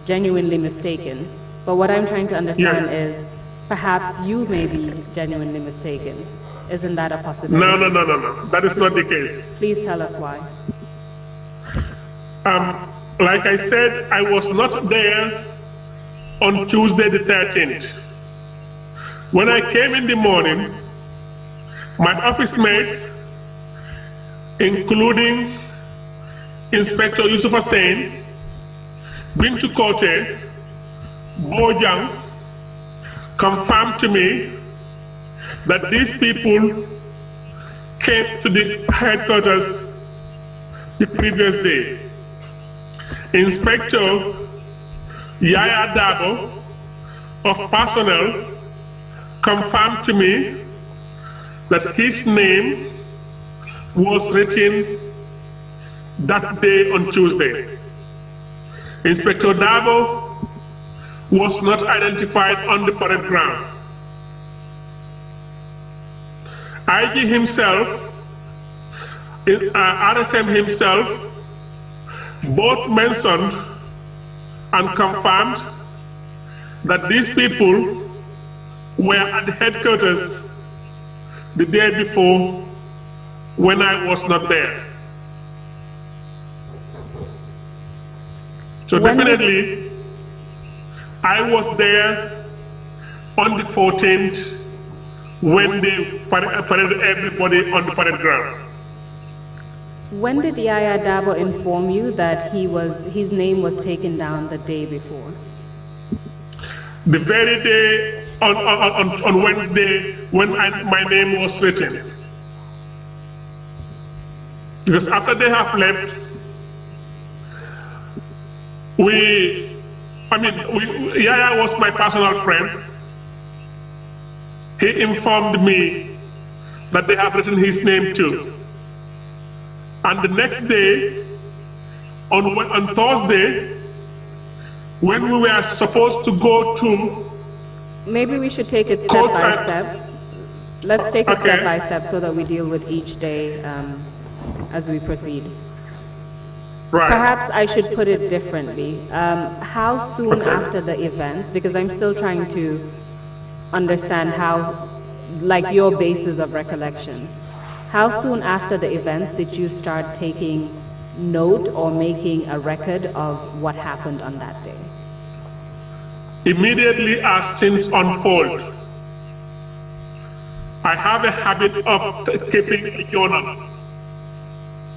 genuinely mistaken. But what I'm trying to understand is, perhaps you may be genuinely mistaken. Isn't that a possibility? No. That is not the case. Please tell us why. Like I said, I was not there on Tuesday the 13th. When I came in the morning, my office mates, including Inspector Yusuf Hussain, Bintu Kote, Bojang, confirmed to me that these people came to the headquarters the previous day. Inspector Yaya Dabo of personnel confirmed to me that his name was written that day on Tuesday. Inspector Dabo was not identified on the parade ground. IG himself, RSM himself, both mentioned and confirmed that these people were at the headquarters the day before when I was not there. So definitely, I was there on the 14th when they paraded everybody on the parade ground. When did Yaya Dabo inform you that his name was taken down the day before? The very day on Wednesday when my name was written. Because after they have left, Yaya was my personal friend. He informed me that they have written his name too. And the next day, on Thursday, when we were supposed to go to... Maybe we should take it step by step. Let's take it step by step so that we deal with each day as we proceed. Right. Perhaps I should put it differently. How soon Okay. after the events, because I'm still trying to understand how, like your basis of recollection, how soon after the events did you start taking note or making a record of what happened on that day? Immediately as things unfold, I have a habit of keeping a journal.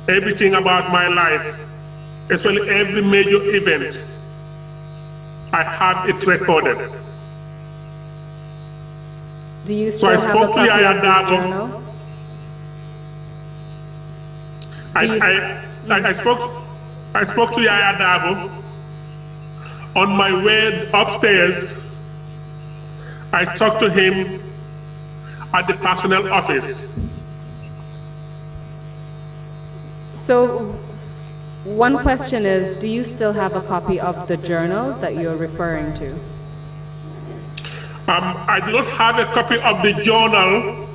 Everything about my life, especially every major event, I have it recorded. Do you So I still have a spoke to copy Yaya of this Dabo. journal? I spoke to Yaya Dabo on my way upstairs. I talked to him at the personnel office. So, one question is, do you still have a copy of the journal that you're referring to? I do not have a copy of the journal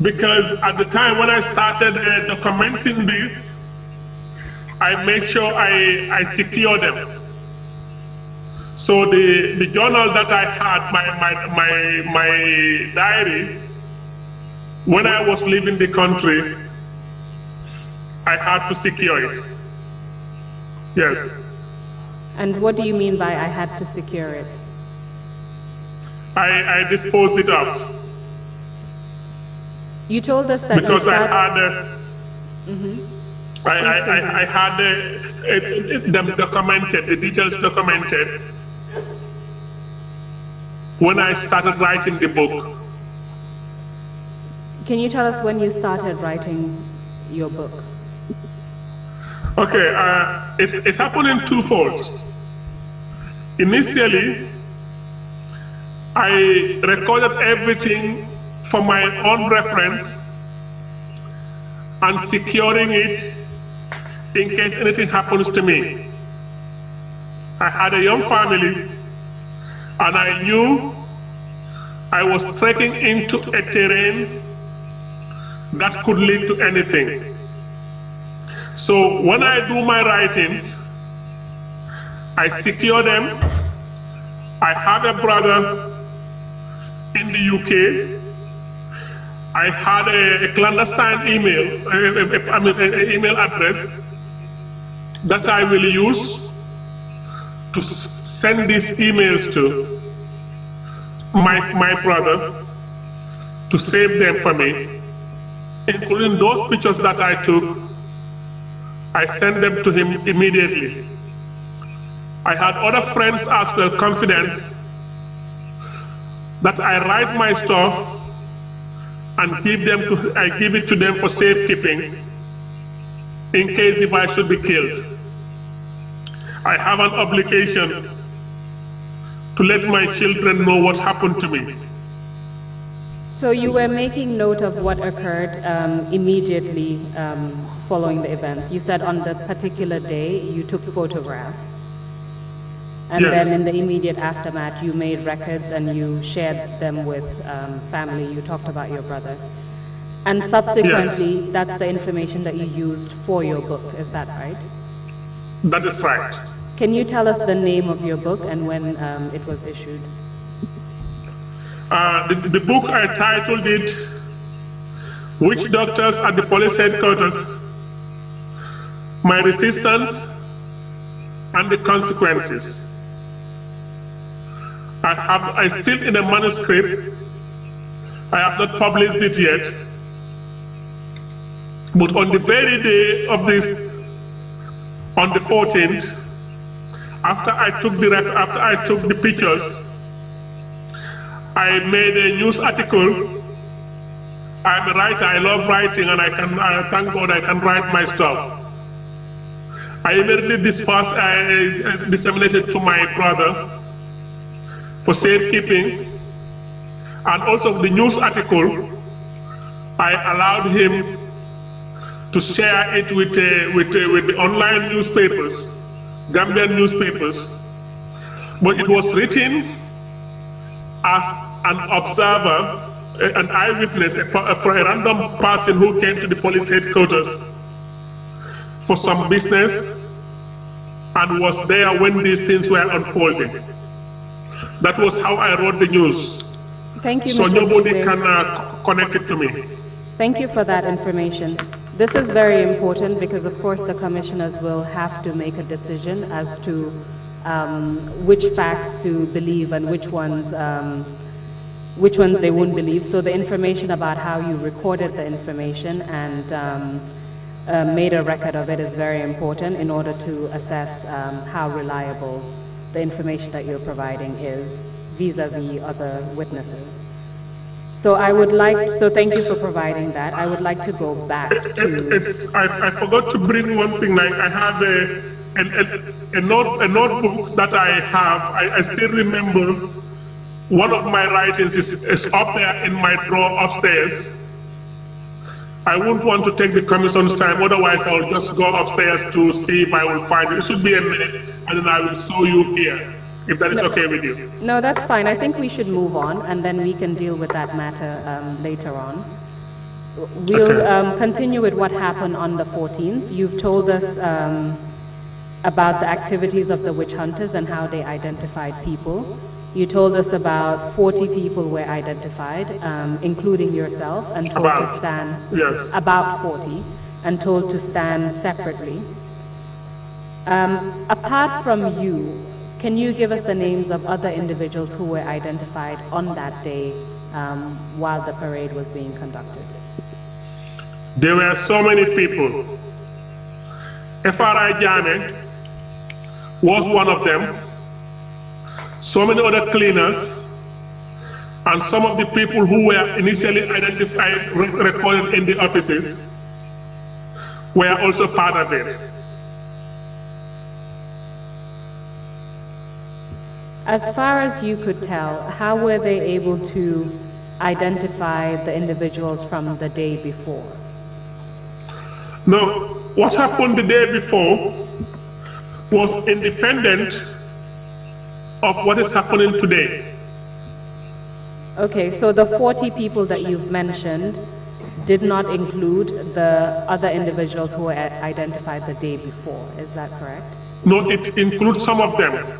because at the time when I started documenting this, I make sure I secure them. So the journal that I had, my diary, when I was leaving the country, I had to secure it. Yes. And what do you mean by I had to secure it? I disposed it off You told us that because you I started... had I had them documented, the details documented when I started writing the book. Can you tell us when you started writing your book? Okay, it happened in two folds. Initially, I recorded everything for my own reference and securing it in case anything happens to me. I had a young family and I knew I was trekking into a terrain that could lead to anything. So when I do my writings, I secure them. I have a brother in the UK. I had a clandestine email, an email address that I will use to send these emails to my brother to save them for me, including those pictures that I took. I sent them to him immediately. I had other friends as well, confidants, that I write my stuff and I give it to them for safekeeping in case if I should be killed. I have an obligation to let my children know what happened to me. So you were making note of what occurred immediately following the events. You said on the particular day you took photographs. And Yes. then in the immediate aftermath, you made records and you shared them with family. You talked about your brother. And subsequently, Yes. that's the information that you used for your book. Is that right? That is right. Can you tell us the name of your book and when it was issued? The book I titled it, Witch Doctors at the Police Headquarters, My Resistance and the Consequences. I still in a manuscript. I have not published it yet. But on the very day of this, on the 14th, after I took the pictures, I made a news article. I'm a writer. I love writing, and thank God I can write my stuff. I immediately disseminated to my brother for safekeeping, and also the news article, I allowed him to share it with the online newspapers, Gambian newspapers. But it was written as an observer, an eyewitness, for a random person who came to the police headquarters for some business and was there when these things were unfolding. That was how I wrote the news. Thank you, So Mr. nobody Ceesay. can connect it to me. Thank you for that information. This is very important because, of course, the commissioners will have to make a decision as to which facts to believe and which ones they won't believe. So the information about how you recorded the information and made a record of it is very important in order to assess how reliable the information that you're providing is vis-a-vis other witnesses. So thank you for providing that. I would like to go back to... I forgot to bring one thing, like I have a notebook that I have. I still remember one of my writings is up there in my drawer upstairs. I wouldn't want to take the commission's time, otherwise I will just go upstairs to see if I will find it. It should be a minute, and then I will show you here, if that is okay with you. No, that's fine. I think we should move on, and then we can deal with that matter later on. We'll continue with what happened on the 14th. You've told us about the activities of the witch hunters and how they identified people. You told us about 40 people were identified, including yourself, and told to stand... Yes. About 40, and told to stand separately. Apart from you, can you give us the names of other individuals who were identified on that day while the parade was being conducted? There were so many people. FRI Jame was one of them. So many other cleaners, and some of the people who were initially identified, recorded in the offices, were also part of it. As far as you could tell, how were they able to identify the individuals from the day before? Now, what happened the day before was independent of what is happening today. Okay, so the 40 people that you've mentioned did not include the other individuals who were identified the day before, is that correct? No, it includes some of them.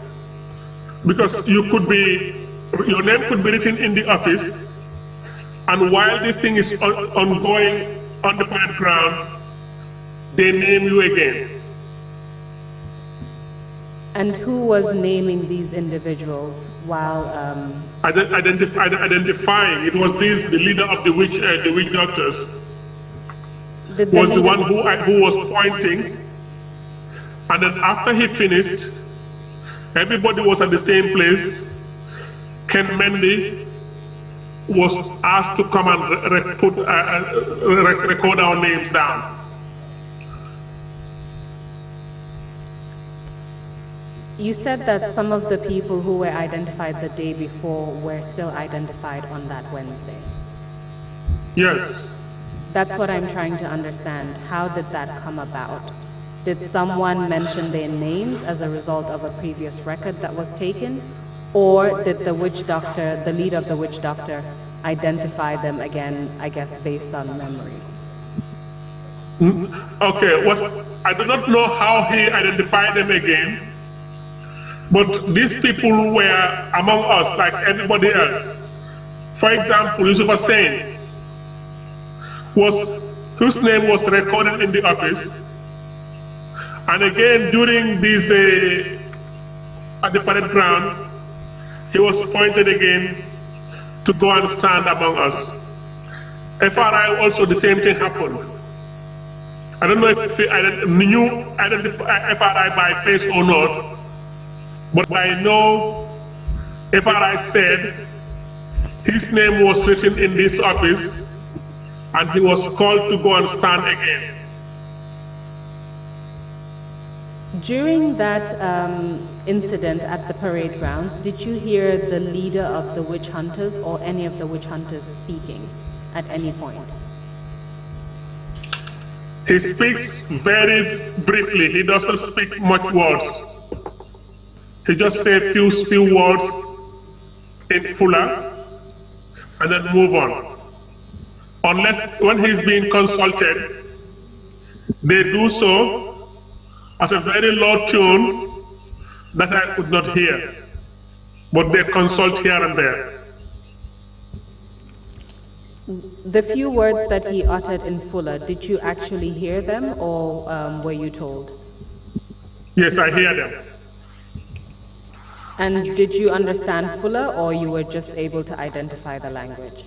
Because your name could be written in the office, and while this thing is ongoing on the parade ground, they name you again. And who was naming these individuals while... Identifying, it was the leader of the witch doctors, was the one who was pointing, and then after he finished, everybody was at the same place. Ken Mendy was asked to come and record our names down. You said that some of the people who were identified the day before were still identified on that Wednesday. Yes. That's what I'm trying to understand. How did that come about? Did someone mention their names as a result of a previous record that was taken? Or did the witch doctor, the leader of the witch doctor, identify them again, I guess, based on memory? Okay, I do not know how he identified them again. But these people were among us like everybody else. For example, Yusuf Hussain, whose name was recorded in the office. And again, during this, at the parade ground, he was appointed again to go and stand among us. FRI also, the same thing happened. I don't know if he identified FRI by face or not, but I know FRI said his name was written in this office and he was called to go and stand again. During that incident at the parade grounds, did you hear the leader of the witch hunters or any of the witch hunters speaking at any point? He speaks very briefly. He does not speak much words. He just said few words in Fula and then move on. Unless when he's being consulted, they do so at a very low tune that I could not hear, but they consult here and there. The few words that he uttered in Fuller, did you actually hear them, or were you told? Yes, I hear them. And did you understand Fuller, or you were just able to identify the language?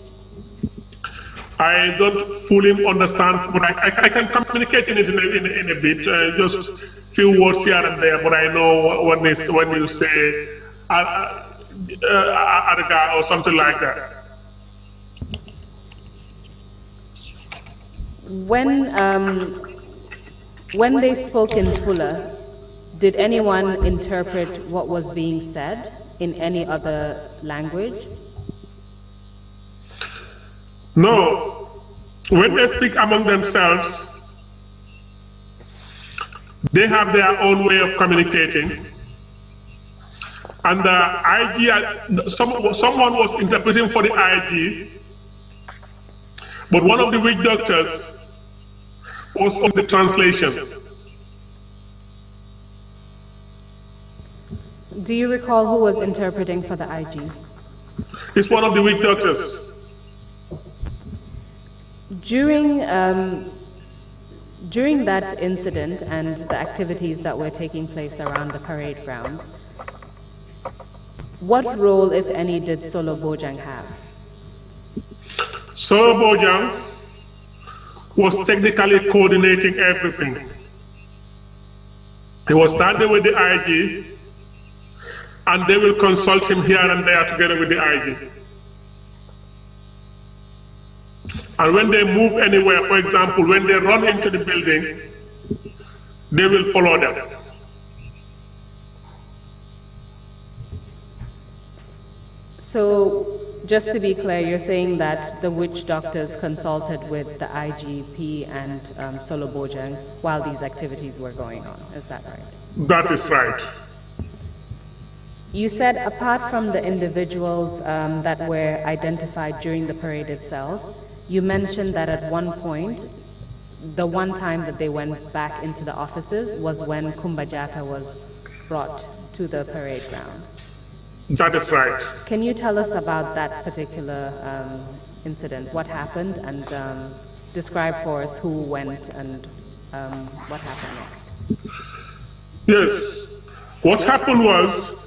I don't fully understand, but I can communicate in it in a bit, just few words here and there, but I know when you say Arga or something like that. When they spoke in Fuller, did anyone interpret what was being said in any other language? No. When they speak among themselves, they have their own way of communicating. And the IG, someone was interpreting for the IG, but one of the witch doctors was on the translation. Do you recall who was interpreting for the IG? It's one of the witch doctors. During that incident and the activities that were taking place around the parade grounds, what role, if any, did Solo Bojang have? Solo Bojang was technically coordinating everything. He was standing with the IG, and they will consult him here and there together with the IG. And when they move anywhere, for example, when they run into the building, they will follow them. So, just to be clear, you're saying that the witch doctors consulted with the IGP and Solo Bojang while these activities were going on, is that right? That is right. You said apart from the individuals that were identified during the parade itself, you mentioned that at one point, the one time that they went back into the offices was when Kumbajata was brought to the parade ground. That is right. Can you tell us about that particular incident? What happened, and describe for us who went and what happened next? Yes. What happened was,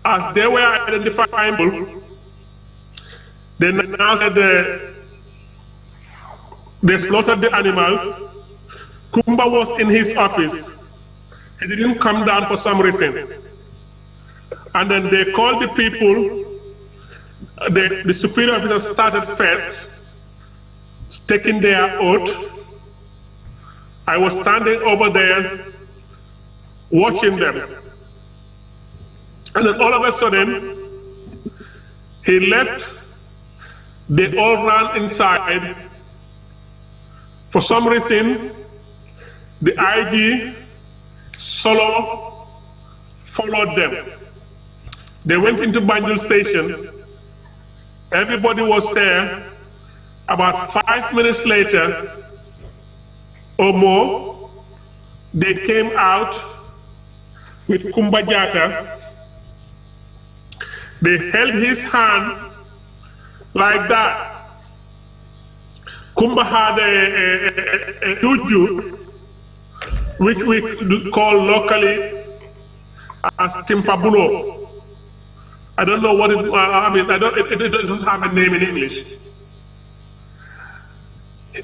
as they were identifying people, they now said they slaughtered the animals. Kumba was in his office. He didn't come down for some reason. And then they called the people, the superior officers started first, taking their oath. I was standing over there, watching them. And then all of a sudden, he left, they all ran inside. For some reason, the IG solo followed them. They went into Banjul station. Everybody was there. About 5 minutes later or more, they came out with Kumbajata. They held his hand like that. Kumba had a juju, which we call locally as Timpabulo. I don't know what it, I mean, it doesn't have a name in English.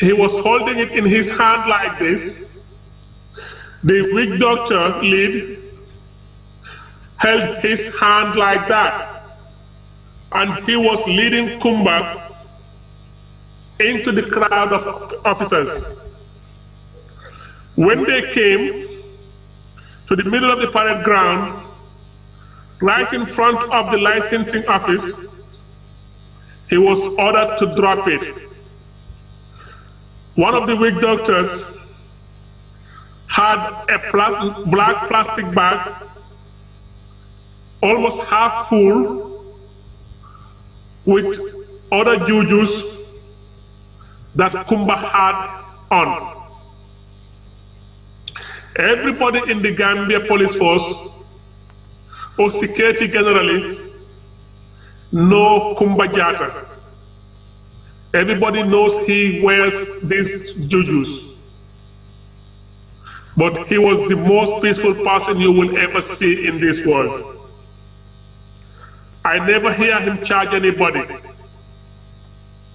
He was holding it in his hand like this. The witch doctor lead held his hand like that. And he was leading Kumba into the crowd of officers. When they came to the middle of the parade ground, right in front of the licensing office, he was ordered to drop it. One of the wig doctors had a black plastic bag, almost half full, with other jujus that Kumba had on. Everybody in the Gambia police force or security generally know Kumba Jata. Everybody knows he wears these jujus. But he was the most peaceful person you will ever see in this world. I never hear him charge anybody.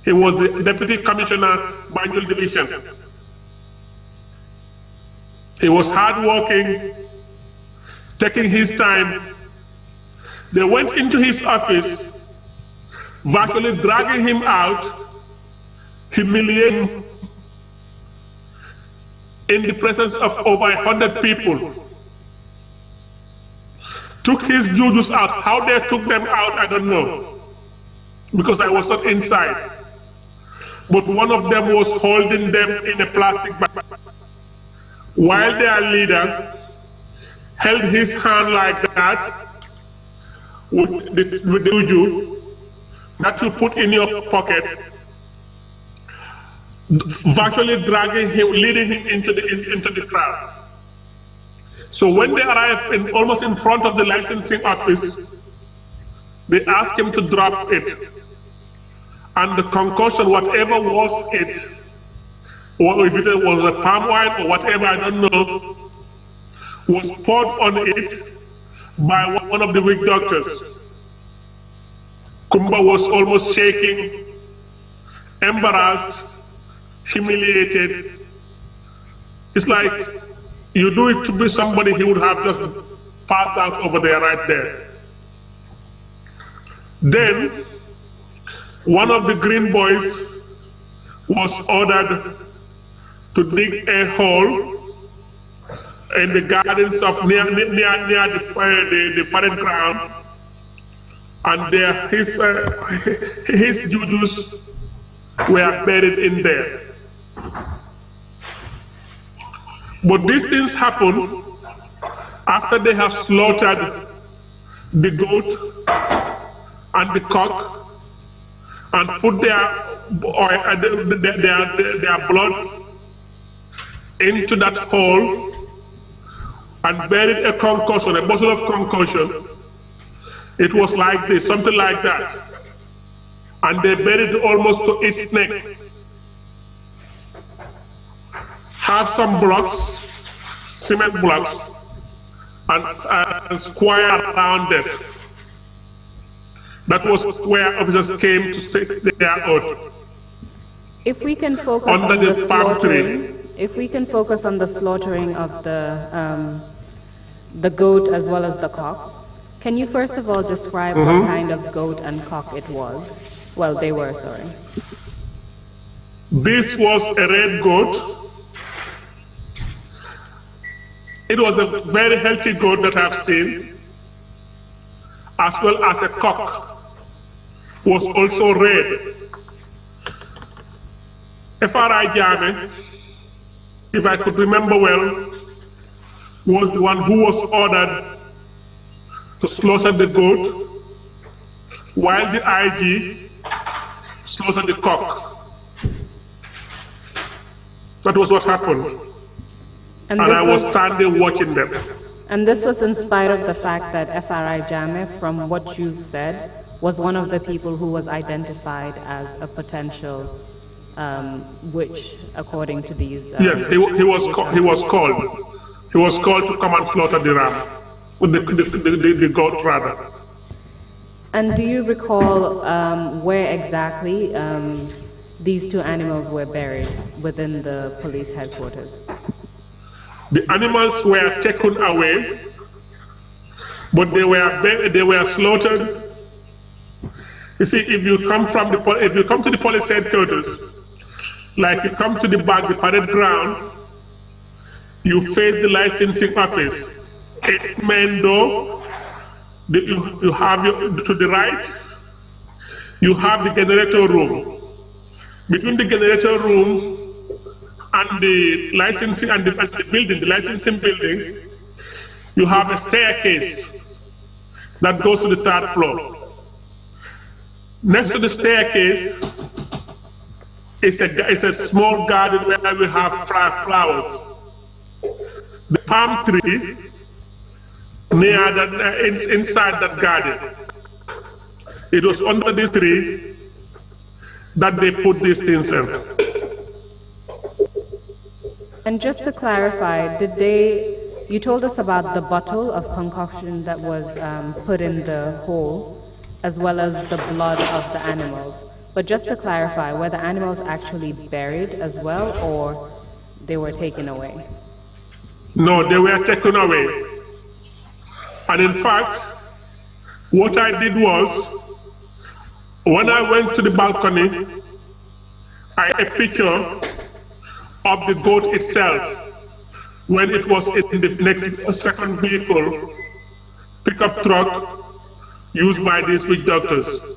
He was the Deputy Commissioner, Banjul Division. He was hardworking, taking his time. They went into his office, virtually dragging him out, humiliating him in the presence of over 100 people. Took his jujus out. How they took them out, I don't know, because I was not inside. But one of them was holding them in a plastic bag, while their leader held his hand like that with the juju that you put in your pocket, virtually dragging him, leading him into the crowd. So when they arrived almost in front of the licensing office, they asked him to drop it. And the concoction, whatever was it, or if it was a palm wine or whatever, I don't know, was poured on it by one of the wig doctors. Kumba was almost shaking, embarrassed, humiliated. It's like you do it to be somebody he would have just passed out over there, right there. Then one of the green boys was ordered to dig a hole in the gardens of near the parade ground, and there his jujus were buried in there. But these things happen after they have slaughtered the goat and the cock and put their blood into that hole and buried a concussion, a bottle of concussion. It was like this, something like that. And they buried it almost to its neck. Have some blocks, cement blocks, and square around them. That was where officers came to take their oath. If we can focus under on the palm tree. slaughtering, if we can focus on the slaughtering of the goat as well as the cock, can you first of all describe what kind of goat and cock it was? Well, they were, sorry. This was a red goat. It was a very healthy goat that I've seen, as well as a cock was also red. FRI Jame, if I could remember well, was the one who was ordered to slaughter the goat, while the IG slaughtered the cock. That was what happened. And I was standing watching them. And this was in spite of the fact that FRI Jame, from what you've said, was one of the people who was identified as a potential witch, according to these. Yes, he was called. He was called to come and slaughter the ram, with the goat rather. And do you recall where exactly these two animals were buried within the police headquarters? The animals were taken away, but they were slaughtered. You see, if you come to the police headquarters, like you come to the back, the parade ground, you face the licensing office. It's main door. You have to the right. You have the generator room. Between the generator room and the licensing and the building, the licensing building, you have a staircase that goes to the third floor. Next to the staircase is a small garden where we have flowers. the palm tree near that, inside that garden. It was under this tree that they put these things in. And just to clarify, you told us about the bottle of concoction that was put in the hole, as well as the blood of the animals. But just to clarify, were the animals actually buried as well, or they were taken away? No, they were taken away. And in fact, what I did was, when I went to the balcony, I took a picture of the goat itself when it was in the second vehicle, pickup truck used by these witch doctors.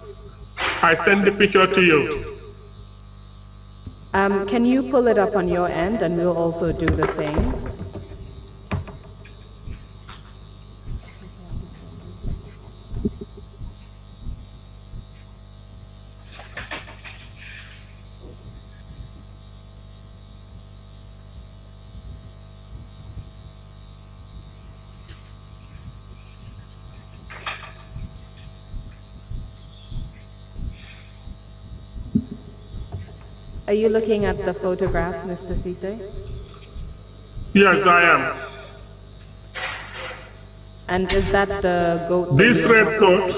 I sent the picture to you. Can you pull it up on your end, and we'll also do the same? Are you looking at the photograph, Mr. Ceesay? Yes, I am. And is that the goat? This red goat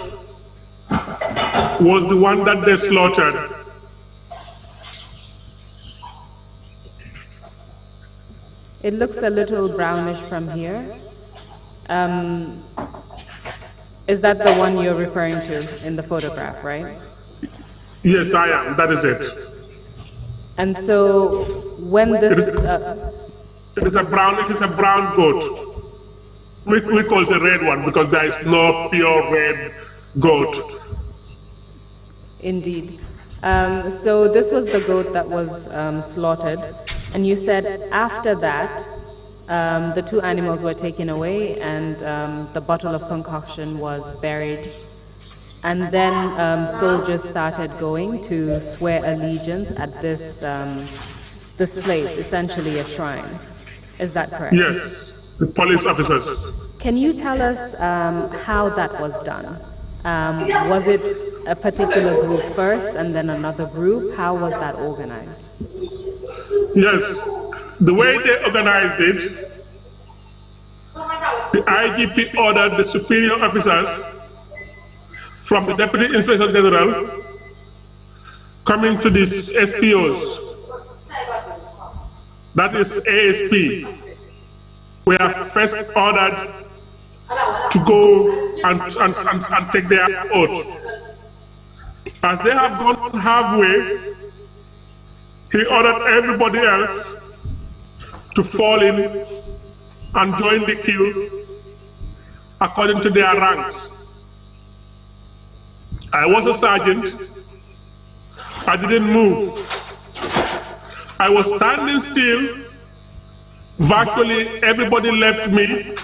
was the one that they slaughtered. It looks a little brownish from here. Is that the one you're referring to in the photograph, right? Yes, I am. That is it. And so when this... It is a brown goat. We call it a red one because there is no pure red goat. Indeed. So this was the goat that was slaughtered, and you said after that the two animals were taken away and the bottle of concoction was buried. And then soldiers started going to swear allegiance at this place, essentially a shrine. Is that correct? Yes, the police officers. Can you tell us how that was done? Was it a particular group first and then another group? How was that organized? Yes, the way they organized it, the IGP ordered the superior officers from the Deputy Inspector General coming to these SPOs, that is ASP, were first ordered to go and take their oath. As they have gone halfway, he ordered everybody else to fall in and join the queue according to their ranks. I was a sergeant. I didn't move. I was standing still. Virtually everybody left me,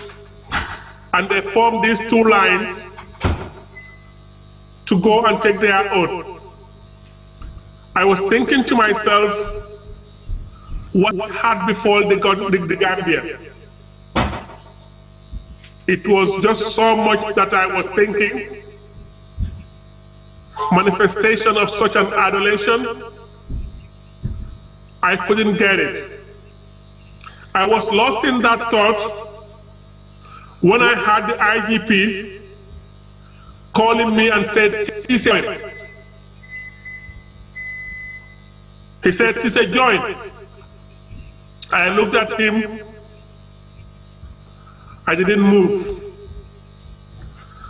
and they formed these two lines to go and take their oath. I was thinking to myself, what had befallen the Gambia? It was just so much that I was thinking. Manifestation of such an adulation, I couldn't get it. I was lost in that thought when I had the IGP calling me and said, Ceesay. He said, Ceesay, join. I looked at him. I didn't move.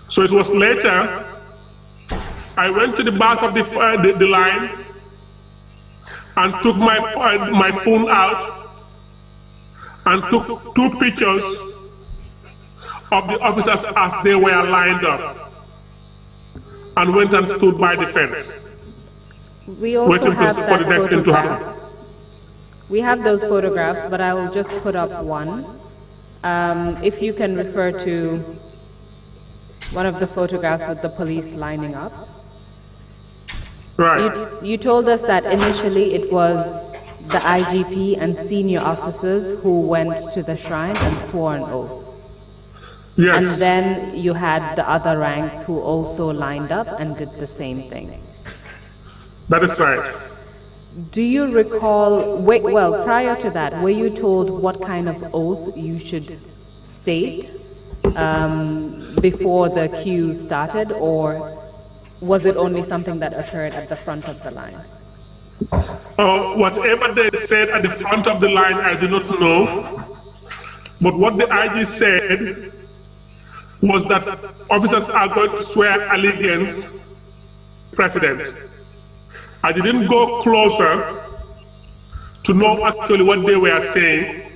So it was later, I went to the back of the line and took my phone out and took two pictures of the officers as they were lined up and went and stood by the fence, we also waiting have for the next thing to photograph. happen. We have those photographs, but I will just put up one. If you can refer to one of the photographs with the police lining up. Right. You told us that initially it was the IGP and senior officers who went to the shrine and swore an oath. Yes. And then you had the other ranks who also lined up and did the same thing. That is right. Do you recall, well, prior to that, were you told what kind of oath you should state before the queue started, or was it only something that occurred at the front of the line? Whatever they said at the front of the line, I do not know. But what the IG said was that officers are going to swear allegiance to the president. I didn't go closer to know actually what they were saying.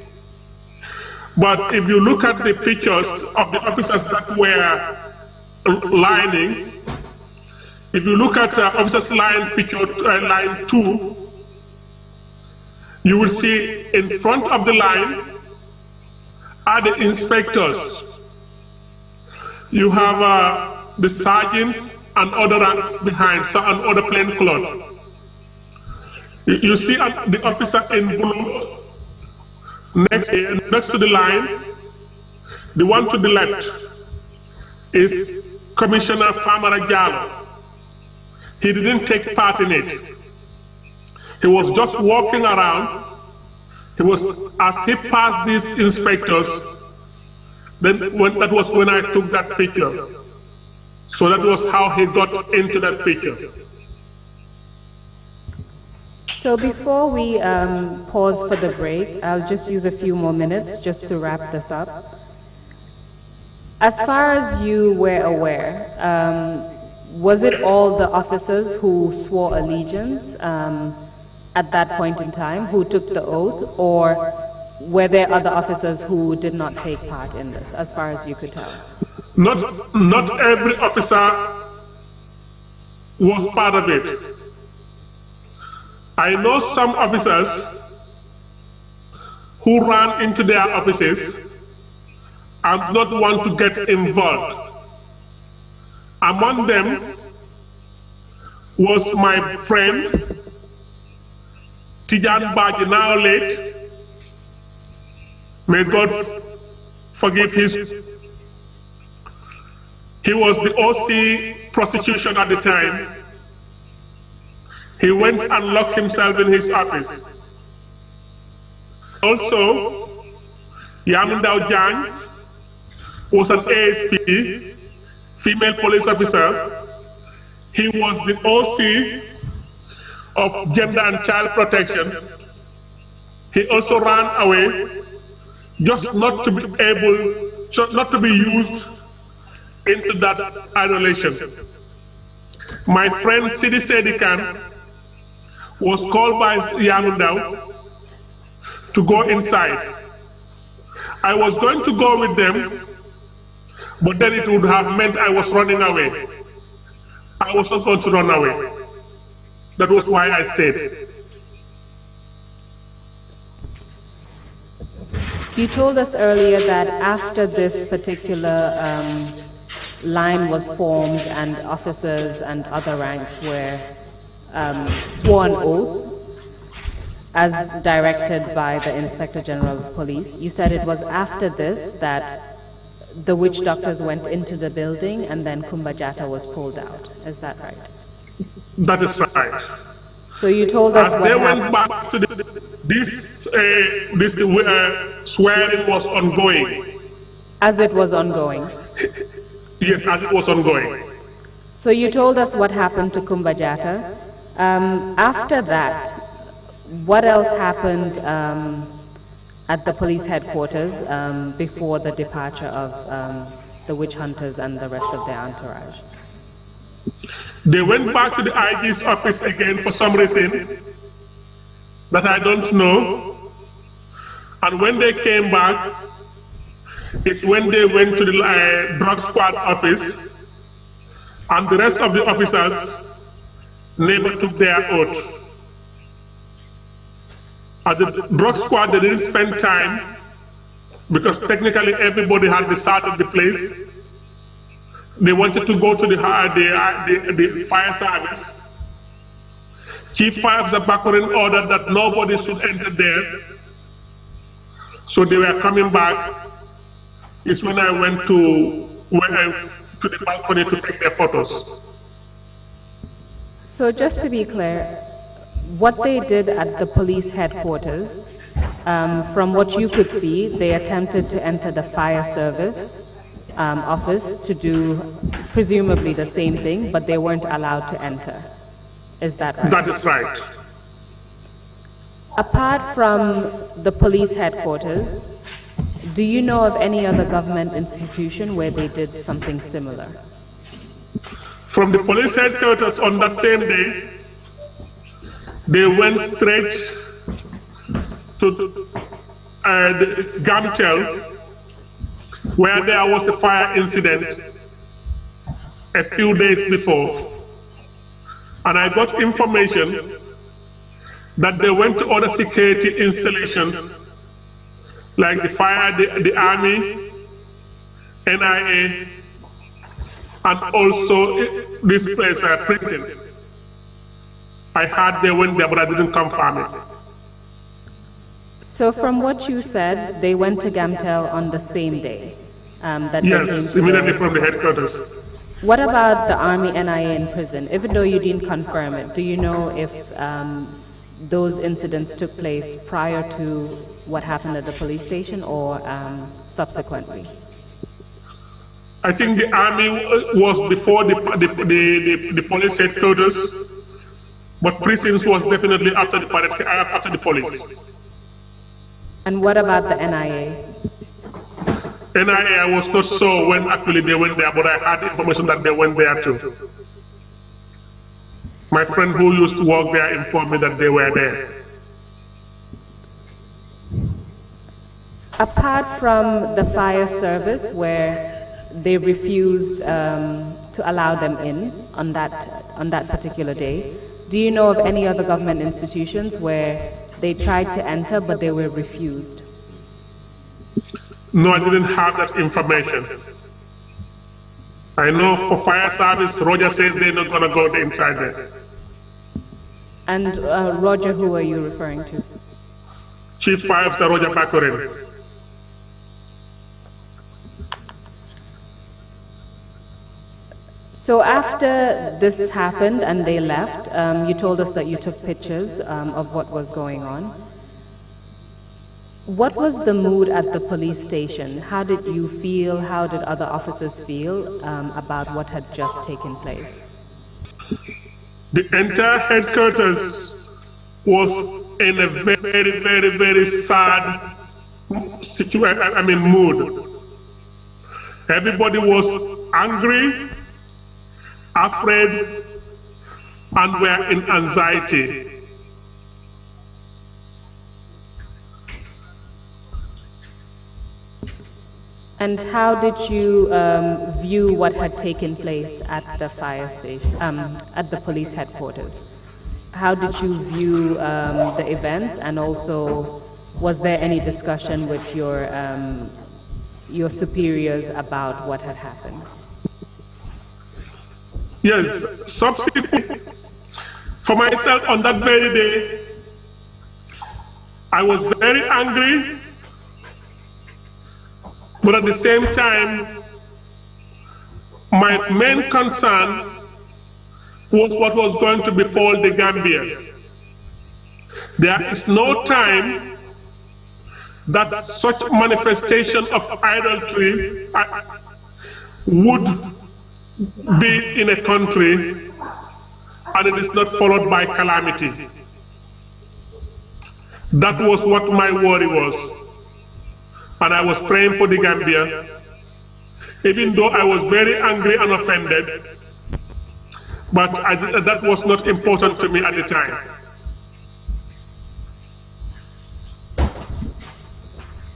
But if you look at the pictures of the officers that were lining, if you look at officers line picture, line 2, you will see in front of the line are the inspectors. You have the sergeants and other ranks behind, so and other plainclothes. You see the officer in blue next to the line. The one to the left is Commissioner Famara Jallo. He didn't take part in it. He was just walking around. As he passed these inspectors, that was when I took that picture. So that was how he got into that picture. So before we pause for the break, I'll just use a few more minutes just to wrap this up. As far as you were aware, was it all the officers who swore allegiance at that point in time, who took the oath, or were there other officers who did not take part in this, as far as you could tell? Not every officer was part of it. I know some officers who ran into their offices and did not want to get involved. Among them was my friend Tijan Baji, now late. May God forgive his. He was the OC prosecution at the time. He went and locked himself in his office. Also, Yamindao Jang was an ASP, female police officer. He was the OC of Gender and Child Protection. He also ran away, just not to be used into that isolation. My friend Ceesay was called by Yamundao to go inside. I was going to go with them, but then it would have meant I was running away. I was not going to run away. That was why I stayed. You told us earlier that after this particular line was formed and officers and other ranks were sworn oath as directed by the Inspector General of Police, you said it was after this that the witch doctors went into the building and then Kumbajata was pulled out. Is that right? That is right. So you told us as what they happened. went back to this swearing was ongoing. As it was ongoing. Yes, as it was ongoing. So you told us what happened to Kumbajata. After that, what else happened at the police headquarters before the departure of the witch hunters and the rest of their entourage? They went back to the IG's office again for some reason that I don't know. And when they came back, it's when they went to the drug squad office, and the rest of the officers never took their oath. At the drug squad, they didn't spend time because technically everybody had deserted the place. They wanted to go to the fire service. Chief Fire Officer Bakurin ordered that nobody should enter there. So they were coming back. It's when I went to the balcony to take their photos. So just to be clear, what they did at the police headquarters, from what you could see, they attempted to enter the fire service office to do presumably the same thing, but they weren't allowed to enter. Is that right? That is right. Apart from the police headquarters, do you know of any other government institution where they did something similar? From the police headquarters on that same day, they went straight to Gamtel, where there was a fire incident a few days before. And I got information that they went to other security installations like the fire, the army, NIA, and also this place, prison. I heard they went there, but I didn't confirm it. So from what you said, they went to Gamtel on the same day that yes, immediately from the headquarters. What about the Army, NIA, and prison? Even though you didn't confirm it, do you know if those incidents took place prior to what happened at the police station or subsequently? I think the army was before the police headquarters, but prisons was definitely after the police. And what about the NIA? NIA, I was not sure when actually they went there, but I had information that they went there too. My friend who used to work there informed me that they were there. Apart from the fire service, where they refused to allow them in on that particular day, do you know of any other government institutions where they tried to enter but they were refused? No, I didn't have that information. I know for fire service, Roger says they're not going to go inside there. And Roger, who are you referring to? Chief Fire Officer Roger Bakurin. So after this happened and they left, you told us that you took pictures of what was going on. What was the mood at the police station? How did you feel? How did other officers feel about what had just taken place? The entire headquarters was in a very, very, very sad mood. Everybody was angry, afraid, and were in anxiety. And how did you view what had taken place at the fire station, at the police headquarters? How did you view the events, and also was there any discussion with your superiors about what had happened? Yes, subsequently, for myself on that very day, I was very angry, but at the same time, my main concern was what was going to befall the Gambia. There is no time that such manifestation of idolatry would be in a country and it is not followed by calamity. That was what my worry was. And I was praying for the Gambia, even though I was very angry and offended, but that was not important to me at the time.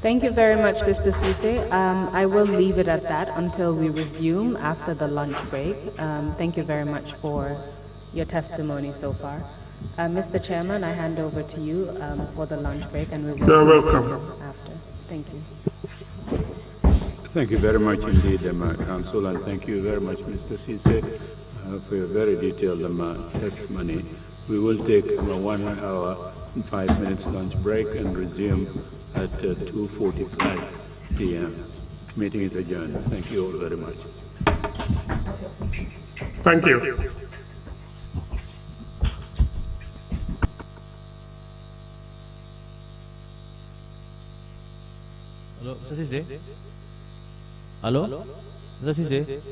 Thank you very much, Mr. Ceesay. I will leave it at that until we resume after the lunch break. Thank you very much for your testimony so far. Mr. Chairman, I hand over to you for the lunch break, and we will You're welcome. After. Thank you. Thank you very much indeed, Council, and thank you very much, Mr. Ceesay, for your very detailed testimony. We will take a 1 hour and 5 minutes lunch break and resume at 2:45 p.m. Meeting is adjourned. Thank you all very much. Thank you. Hello, Mr. Ceesay? Hello? Mr. Ceesay?